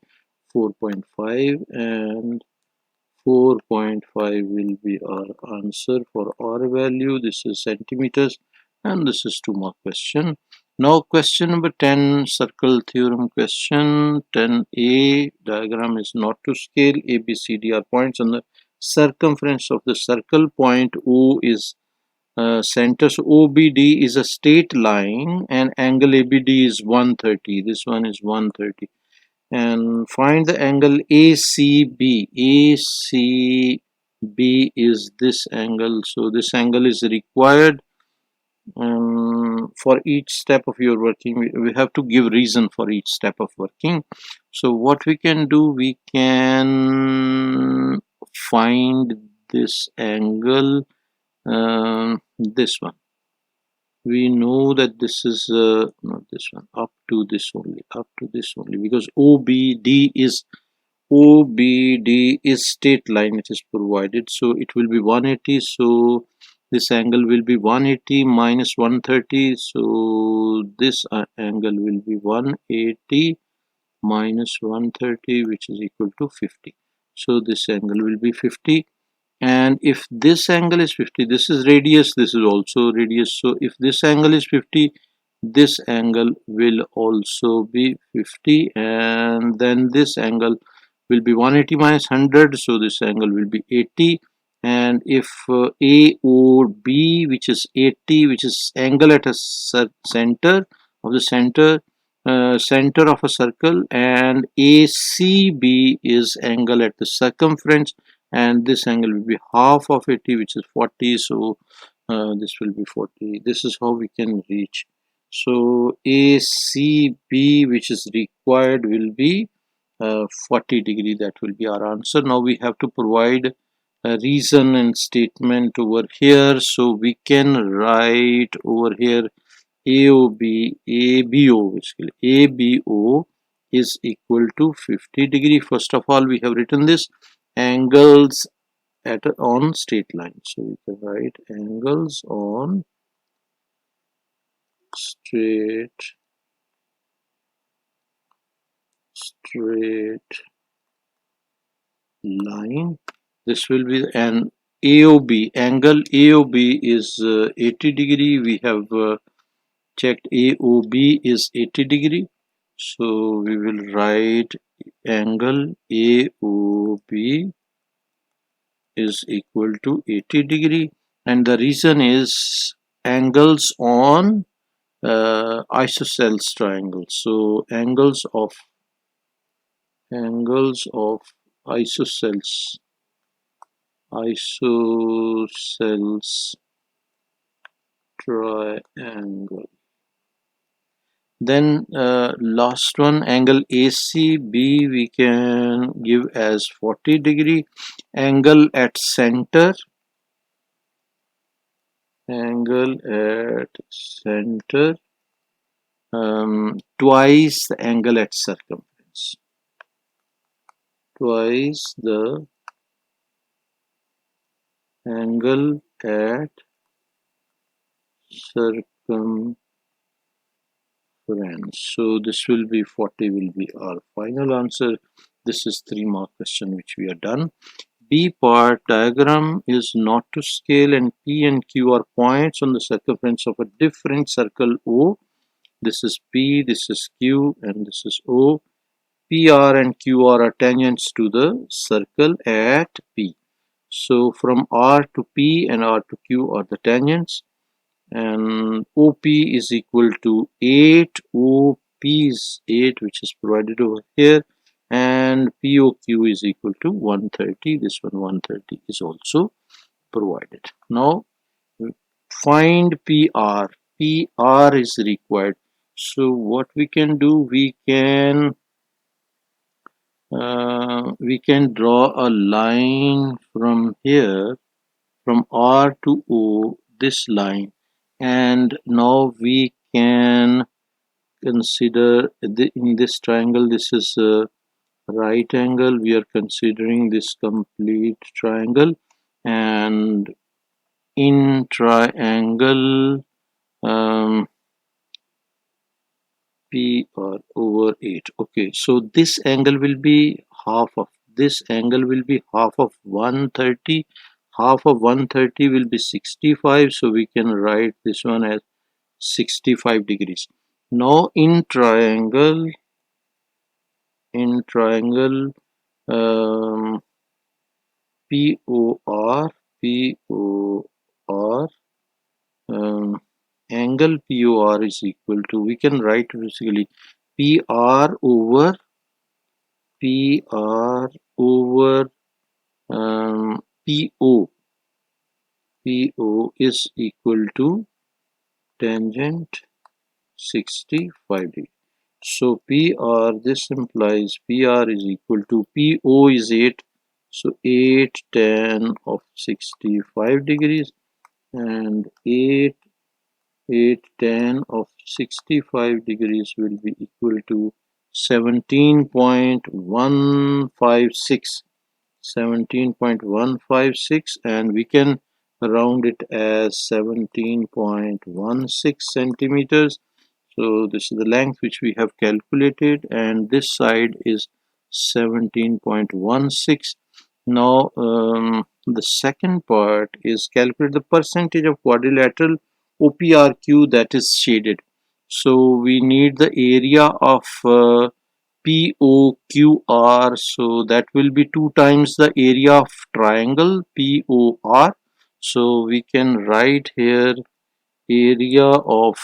4.5, and 4.5 will be our answer for R value. This is centimeters, and this is 2 mark question. Now question number 10, circle theorem question. 10a, diagram is not to scale. A, B, C, D are points on the circumference of the circle. Point O is center. So OBD is a straight line, and angle ABD is 130. This one is 130. And find the angle ACB. ACB is this angle. So this angle is required for each step of your working. We have to give reason for each step of working. So what we can do, we can find this angle, this one. we know that this is not this one, up to this only, because OBD is straight line, it is provided, so it will be 180. So this angle will be 180 minus 130, so this angle will be 180 minus 130, which is equal to 50. So this angle will be 50. And if this angle is 50, this is radius, this is also radius, so if this angle is 50, this angle will also be 50, and then this angle will be 180 minus 100, so this angle will be 80. And if AOB, which is 80, which is angle at a center of the center of a circle, and ACB is angle at the circumference, and this angle will be half of 80, which is 40, so this will be 40. This is how we can reach. So ACB, which is required, will be 40 degree. That will be our answer. Now we have to provide a reason and statement over here, so we can write over here ABO basically. ABO is equal to 50 degree. First of all, we have written this angles on straight line, so we can write angles on straight line. This will be an AOB. Angle AOB is 80 degree. We have checked AOB is 80 degree, so we will write angle AOB is equal to 80 degree, and the reason is angles on isosceles triangle. So angles of isosceles triangle. Then last one, angle ACB, we can give as 40 degree. Angle at center, twice the angle at circumference, twice the angle at circumference. So this will be 40, will be our final answer. This is 3-mark question which we are done. B part, diagram is not to scale, and P and Q are points on the circumference of a different circle O. This is P, this is Q, and this is O. PR and QR are tangents to the circle at P. So from R to P and R to Q are the tangents, and OP is equal to 8. OP is 8, which is provided over here, and POQ is equal to 130. This one 130 is also provided. Now find PR. PR is required. So what we can do, we can draw a line from here, from R to O, this line, and now we can consider in this triangle, this is a right angle, we are considering this complete triangle, and in triangle PR over 8. Okay, so this angle will be half of 130. Half of 130 will be 65, so we can write this one as 65 degrees. Now in triangle POR, angle POR is equal to, we can write basically PR over PO. PO is equal to tangent 65 degree. So PR, this implies PR is equal to PO is 8, so 8 tan of 65 degrees, and 8 8 tan of 65 degrees will be equal to 17.156. 17.156, and we can round it as 17.16 centimeters. So this is the length which we have calculated, and this side is 17.16. Now the second part is calculate the percentage of quadrilateral OPRQ that is shaded. So we need the area of POQR, so that will be 2 times the area of triangle POR. So we can write here area of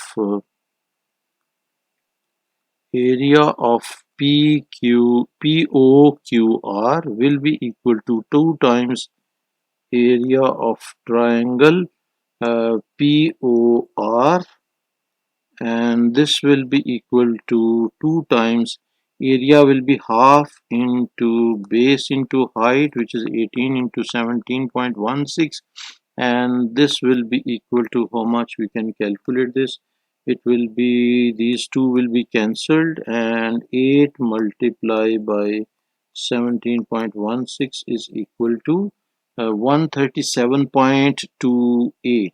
POQR will be equal to 2 times area of triangle POR, and this will be equal to 2 times area will be half into base into height, which is 18 into 17.16, and this will be equal to how much we can calculate this. It will be, these two will be cancelled, and 8 multiplied by 17.16 is equal to 137.28.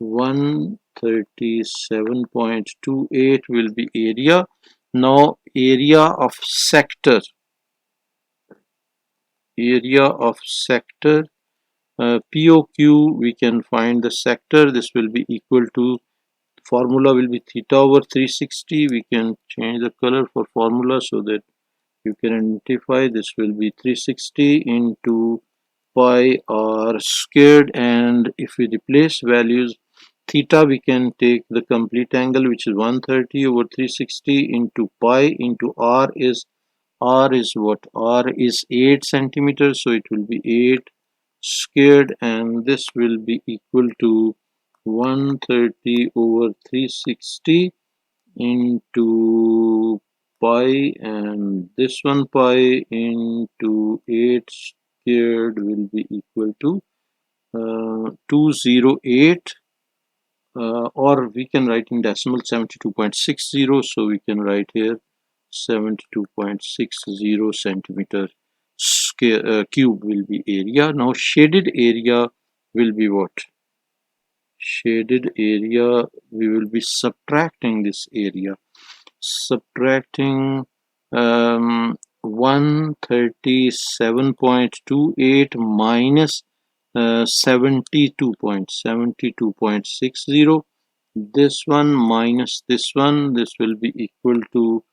137.28 will be area. Now area of sector POQ, we can find the sector. This will be equal to, formula will be theta over 360. We can change the color for formula so that you can identify. This will be 360 into pi r squared, and if we replace values, theta, we can take the complete angle, which is 130 over 360 into pi into r is what? R is 8 centimeters, so it will be 8 squared, and this will be equal to 130 over 360 into pi, and this one pi into 8 squared will be equal to 208, or we can write in decimal 72.60, so we can write here 72.60 centimeter square cube will be area. Now shaded area will be what? Shaded area, we will be subtracting this area, subtracting 137.28 minus 72.60. This one minus this one, this will be equal to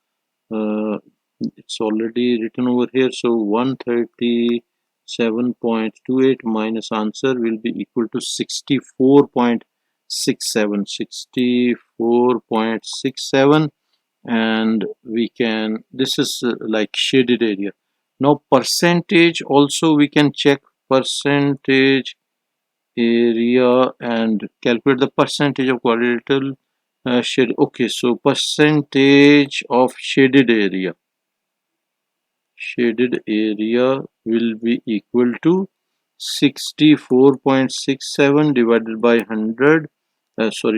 it's already written over here, so 137.28 minus answer will be equal to 64.67. 64.67, and we can, this is like shaded area. Now percentage also we can check, percentage area, and calculate the percentage of quadrilateral shade. Okay, so percentage of shaded area will be equal to 64.67 divided by 100,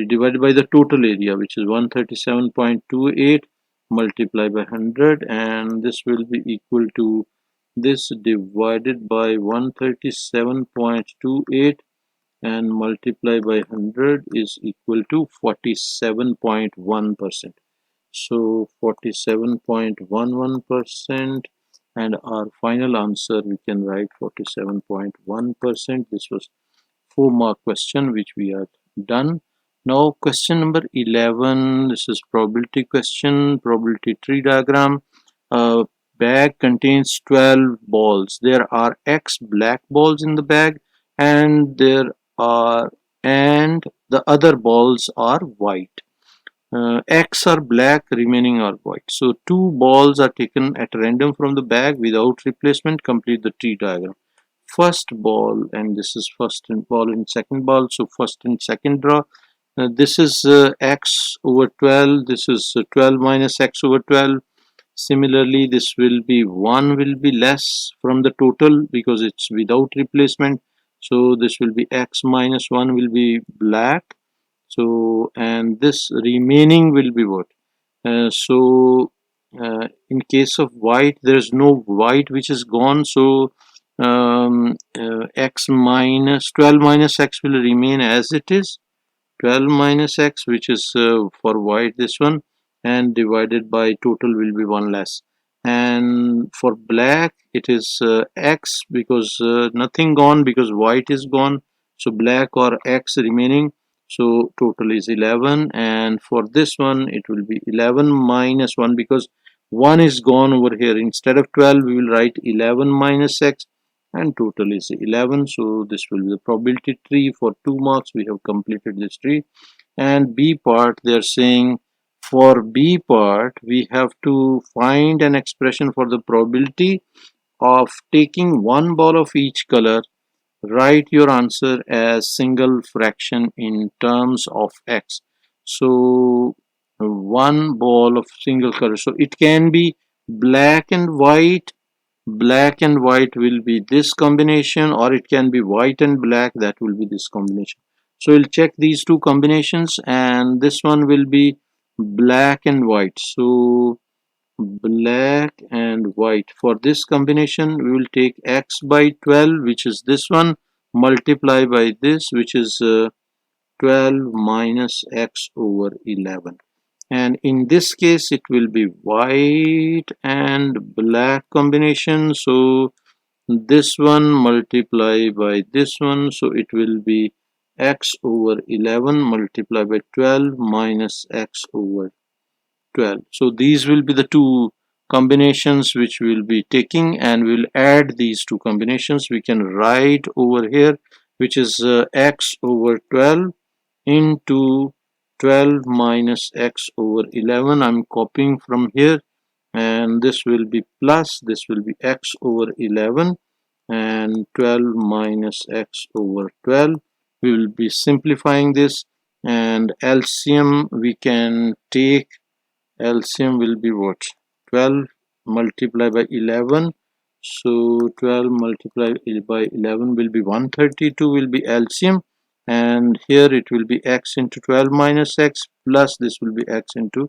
divided by the total area, which is 137.28 multiplied by 100, and this will be equal to, this divided by 137.28 and multiply by 100 is equal to 47.1%. So 47.11%, and our final answer we can write 47.1%. This was 4-mark question which we have done. Now question number 11, this is probability question, probability tree diagram. A bag contains 12 balls. There are X black balls in the bag, and the other balls are white. X are black, remaining are white. So 2 balls are taken at random from the bag without replacement. Complete the tree diagram. First ball, and this is first ball and second ball. So first and second draw. This is x over 12. This is 12 minus x over 12. Similarly, this will be 1 will be less from the total because it's without replacement. So this will be x minus 1 will be black. So and this remaining will be what? In case of white, there is no white which is gone, so x minus 12 minus x will remain as it is, 12 minus x, which is for white this one, and divided by total will be 1 less. And for black it is x, because nothing gone, because white is gone, so black or x remaining, so total is 11. And for this one it will be 11 minus 1, because 1 is gone over here. Instead of 12 we will write 11 minus x, and total is 11. So this will be the probability tree. For 2 marks we have completed this tree. And B part, they are saying for B part we have to find an expression for the probability of taking one ball of each color. Write your answer as single fraction in terms of x. So one ball of single color, so it can be black and white. Black and white will be this combination, or it can be white and black, that will be this combination. So we'll check these two combinations, and this one will be black and white. So black and white, for this combination we will take x by 12, which is this one, multiply by this, which is 12 minus x over 11. And in this case it will be white and black combination, so this one multiply by this one, so it will be x over 11 multiplied by 12 minus x over 12. So these will be the two combinations which we will be taking, and we'll add these two combinations. We can write over here, which is x over 12 into 12 minus x over 11. I'm copying from here, and this will be plus, this will be x over 11, and 12 minus x over 12. We will be simplifying this, and LCM we can take. LCM will be what? 12 multiplied by 11. So 12 multiplied by 11 will be 132, will be LCM, and here it will be x into 12 minus x, plus this will be x into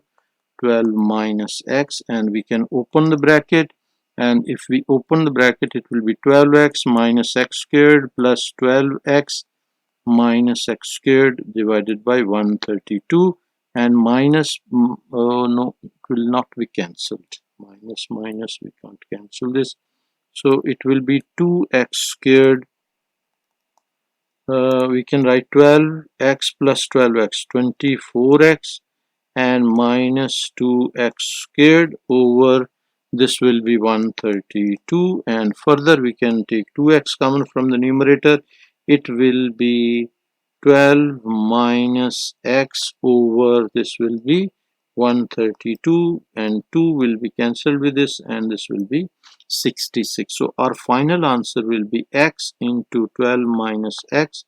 12 minus x, and we can open the bracket, and if we open the bracket it will be 12x minus x squared plus 12x minus x squared divided by 132, and minus, oh no, it will not be cancelled. Minus minus, we can't cancel this, so it will be 2x squared. We can write 12x plus 12x, 24x, and minus 2x squared over this will be 132, and further we can take 2x common from the numerator. It will be 12 minus x over this will be 132, and 2 will be cancelled with this, and this will be 66. So our final answer will be x into 12 minus x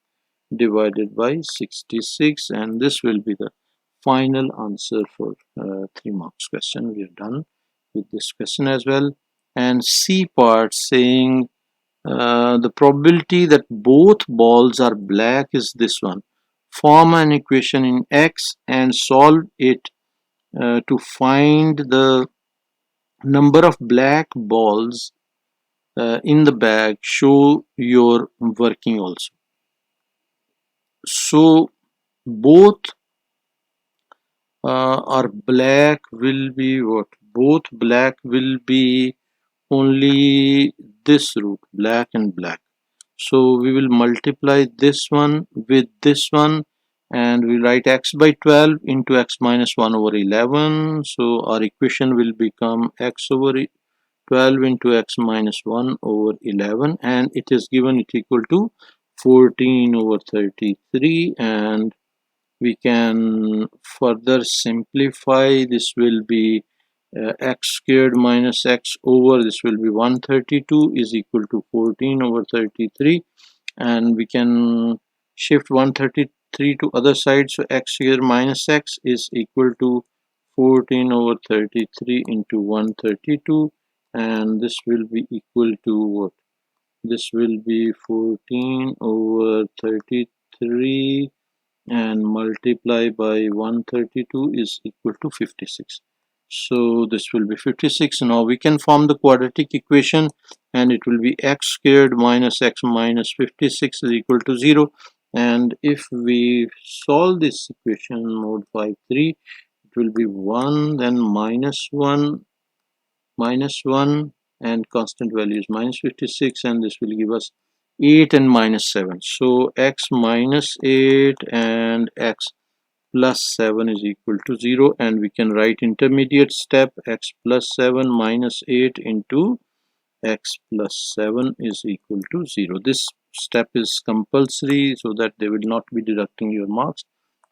divided by 66, and this will be the final answer for 3 marks question. We are done with this question as well. And C part saying the probability that both balls are black is this one. Form an equation in X and solve it to find the number of black balls in the bag. Show your working also. So both are black will be what? Both black will be only this root, black and black. So we will multiply this one with this one, and we write x by 12 into x minus 1 over 11. So our equation will become x over 12 into x minus 1 over 11, and it is given it equal to 14 over 33, and we can further simplify. This will be x squared minus x over this will be 132 is equal to 14 over 33, and we can shift 133 to other side, so x squared minus x is equal to 14 over 33 into 132, and this will be equal to what? This will be 14 over 33 and multiply by 132 is equal to 56. So this will be 56. Now we can form the quadratic equation, and it will be x squared minus x minus 56 is equal to 0. And if we solve this equation mode 5 3, it will be 1, then minus 1, and constant value is minus 56, and this will give us 8 and minus 7. So x minus 8 and x plus 7 is equal to 0, and we can write intermediate step x plus 7 minus 8 into x plus 7 is equal to 0. This step is compulsory so that they will not be deducting your marks.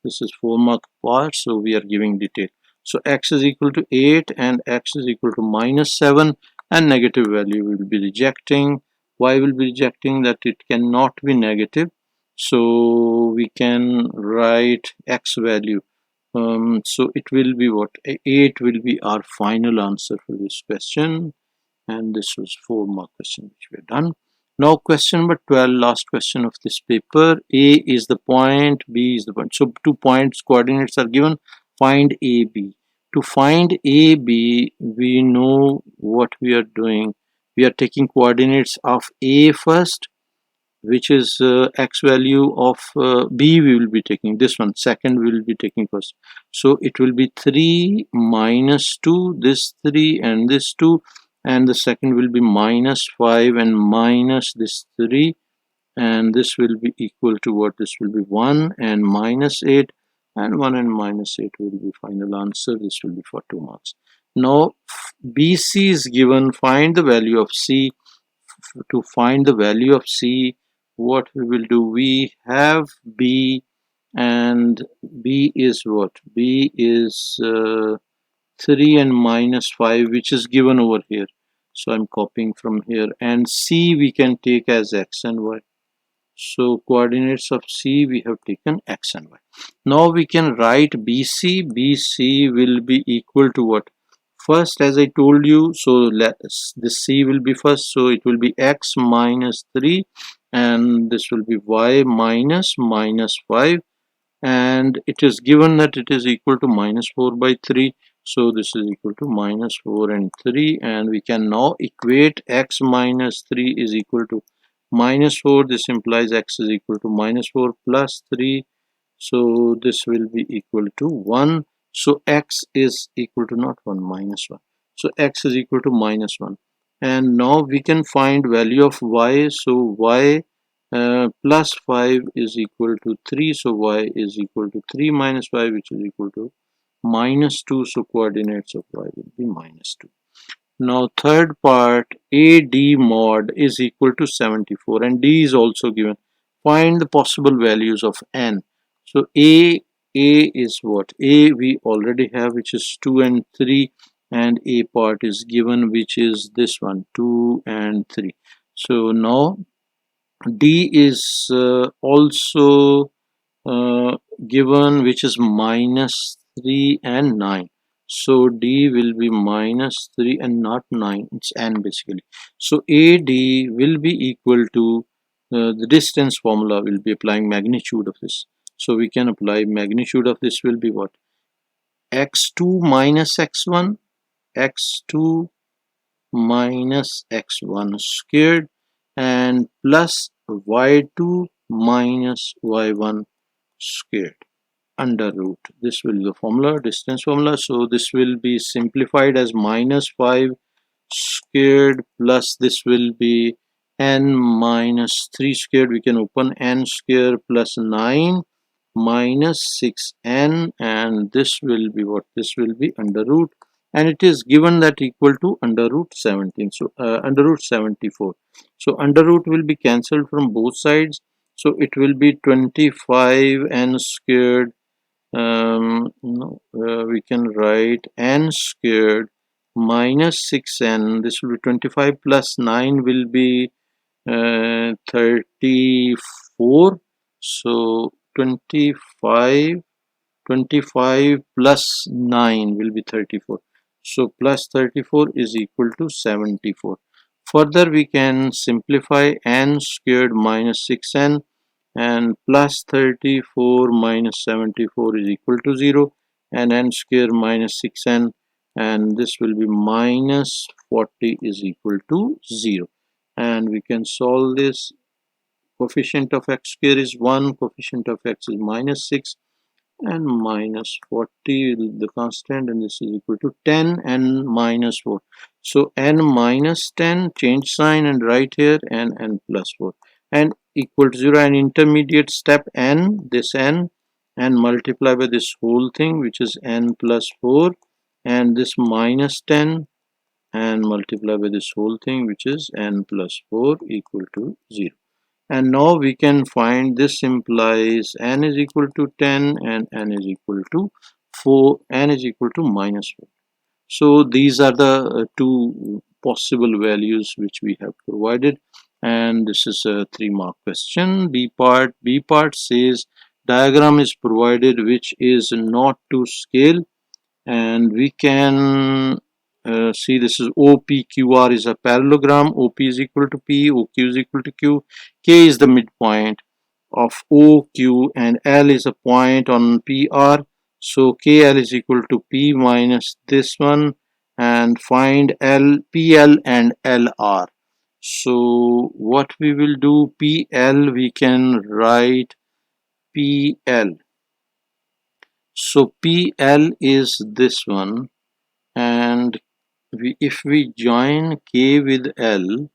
This is 4-mark part, so we are giving detail. So x is equal to 8 and x is equal to minus 7, and negative value will be rejecting. Why will be rejecting? That it cannot be negative. So we can write x value. So it will be what? 8 will be our final answer for this question. And this was 4-mark question which we have done. Now question number 12, last question of this paper. A is the point, B is the point. So 2 points coordinates are given. Find AB. To find AB, we know what we are doing. We are taking coordinates of A first, which is x value of b. We will be taking this one second, we will be taking first. So it will be 3 minus 2, this 3 and this 2, and the second will be minus 5 and minus this 3, and this will be equal to what? This will be 1 and minus 8, and 1 and minus 8 will be final answer. This will be for 2 marks. Now BC is given. Find the value of C. To find the value of C, what we will do, we have B, and B is what? B is 3 and minus 5, which is given over here. So I'm copying from here, and C we can take as x and y. So coordinates of C we have taken x and y. Now we can write BC. BC will be equal to what? First, as I told you, so this C will be first, so it will be x minus 3, and this will be y minus 5, and it is given that it is equal to minus 4 by 3. So this is equal to minus 4 and 3, and we can now equate x minus 3 is equal to minus 4. This implies x is equal to minus 4 plus 3, so this will be equal to 1. So x is equal to not 1, minus 1. So x is equal to minus 1, and now we can find value of y. So y plus 5 is equal to 3, so y is equal to 3 minus 5, which is equal to minus 2. So coordinates of y will be minus 2. Now third part, AD mod is equal to 74, and D is also given. Find the possible values of n. So A is what? A we already have, which is 2 and 3, and A part is given, which is this one, 2 and 3. So now D is also given, which is minus 3 and 9. So D will be minus 3 and not 9. It's n basically. So AD will be equal to the distance formula. Will be applying magnitude of this. So we can apply magnitude of this will be what? x2 minus x1, x2 minus x1 squared, and plus y2 minus y1 squared under root. This will be the formula, distance formula. So this will be simplified as minus 5 squared plus this will be n minus 3 squared. We can open n squared plus 9 minus 6n, and this will be what? This will be under root, and it is given that equal to under root 17. So under root 74. So under root will be cancelled from both sides. So it will be 25n squared. No, we can write n squared minus 6n. This will be 25 plus 9 will be 34. So 25 plus 9 will be 34. So plus 34 is equal to 74. Further we can simplify n squared minus 6n. and plus 34 minus 74 is equal to 0, and n square minus 6n, and this will be minus 40 is equal to 0. And we can solve this. Coefficient of x square is 1, coefficient of x is minus 6, and minus 40 the constant, and this is equal to 10 and minus 4. So n minus 10, change sign and write here, and n plus 4, and equal to 0. And intermediate step n, this n, and multiply by this whole thing, which is n plus 4, and this minus 10, and multiply by this whole thing, which is n plus 4 equal to 0. And now we can find this implies n is equal to 10 and n is equal to 4, n is equal to minus 4. So these are the two possible values which we have provided, and this is a 3-mark question. B part says diagram is provided which is not to scale, and we can see this is OPQR is a parallelogram. OP is equal to P, OQ is equal to Q, K is the midpoint of OQ, and L is a point on PR. So KL is equal to P minus this one, and find PL and LR. So what we will do, PL we can write PL. So PL is this one, and if we join K with L,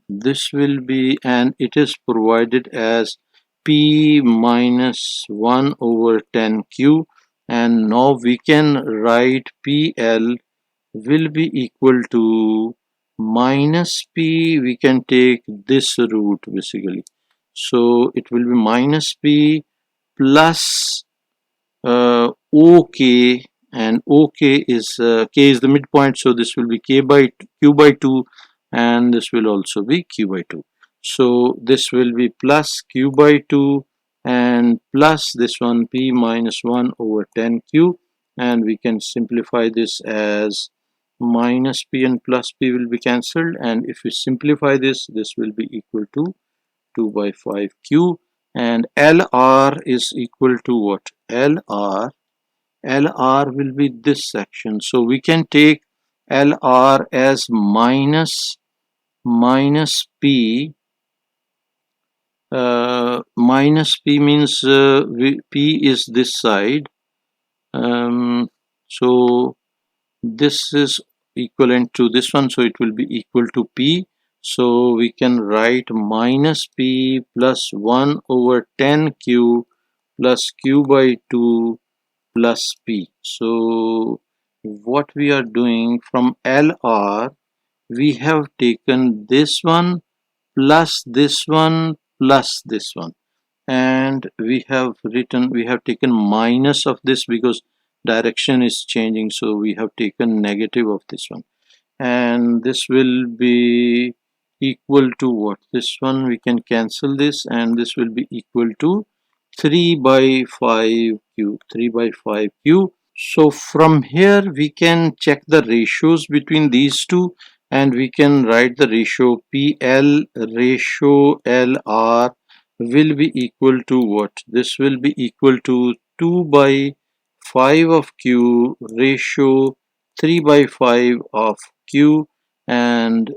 this will be, and it is provided as P minus 1 over 10Q, and now we can write PL will be equal to minus P. We can take this root basically, so it will be minus P plus OK, and OK is K is the midpoint, so this will be Q by 2, and this will also be Q by 2. So this will be plus Q by 2 and plus this one P minus 1 over 10Q, and we can simplify this as minus P and plus P will be cancelled, and if we simplify this, this will be equal to 2 by 5Q, and LR is equal to what? LR will be this section, so we can take LR as minus P. Minus P means P is this side, so this is equivalent to this one, so it will be equal to P. So we can write minus P plus 1 over 10Q plus Q by 2 plus P. So what we are doing, from LR we have taken this one plus this one plus this one, and we have taken minus of this because direction is changing, so we have taken negative of this one, and this will be equal to what? This one we can cancel this, and this will be equal to 3 by 5Q, 3 by 5Q. So from here we can check the ratios between these two, and we can write the ratio PL ratio LR will be equal to what? This will be equal to 2 by 5 of Q ratio 3 by 5 of Q, and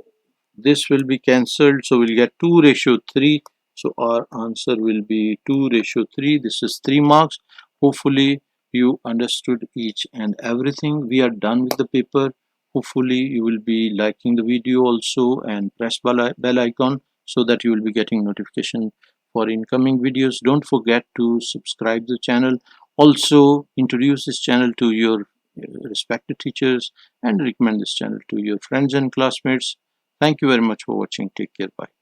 this will be cancelled, so we'll get 2 ratio 3. So our answer will be 2 ratio 3. This is 3 marks. Hopefully you understood each and everything. We are done with the paper. Hopefully you will be liking the video also, and press bell icon so that you will be getting notification for incoming videos. Don't forget to subscribe the channel. Also introduce this channel to your respected teachers, and recommend this channel to your friends and classmates. Thank you very much for watching. Take care. Bye.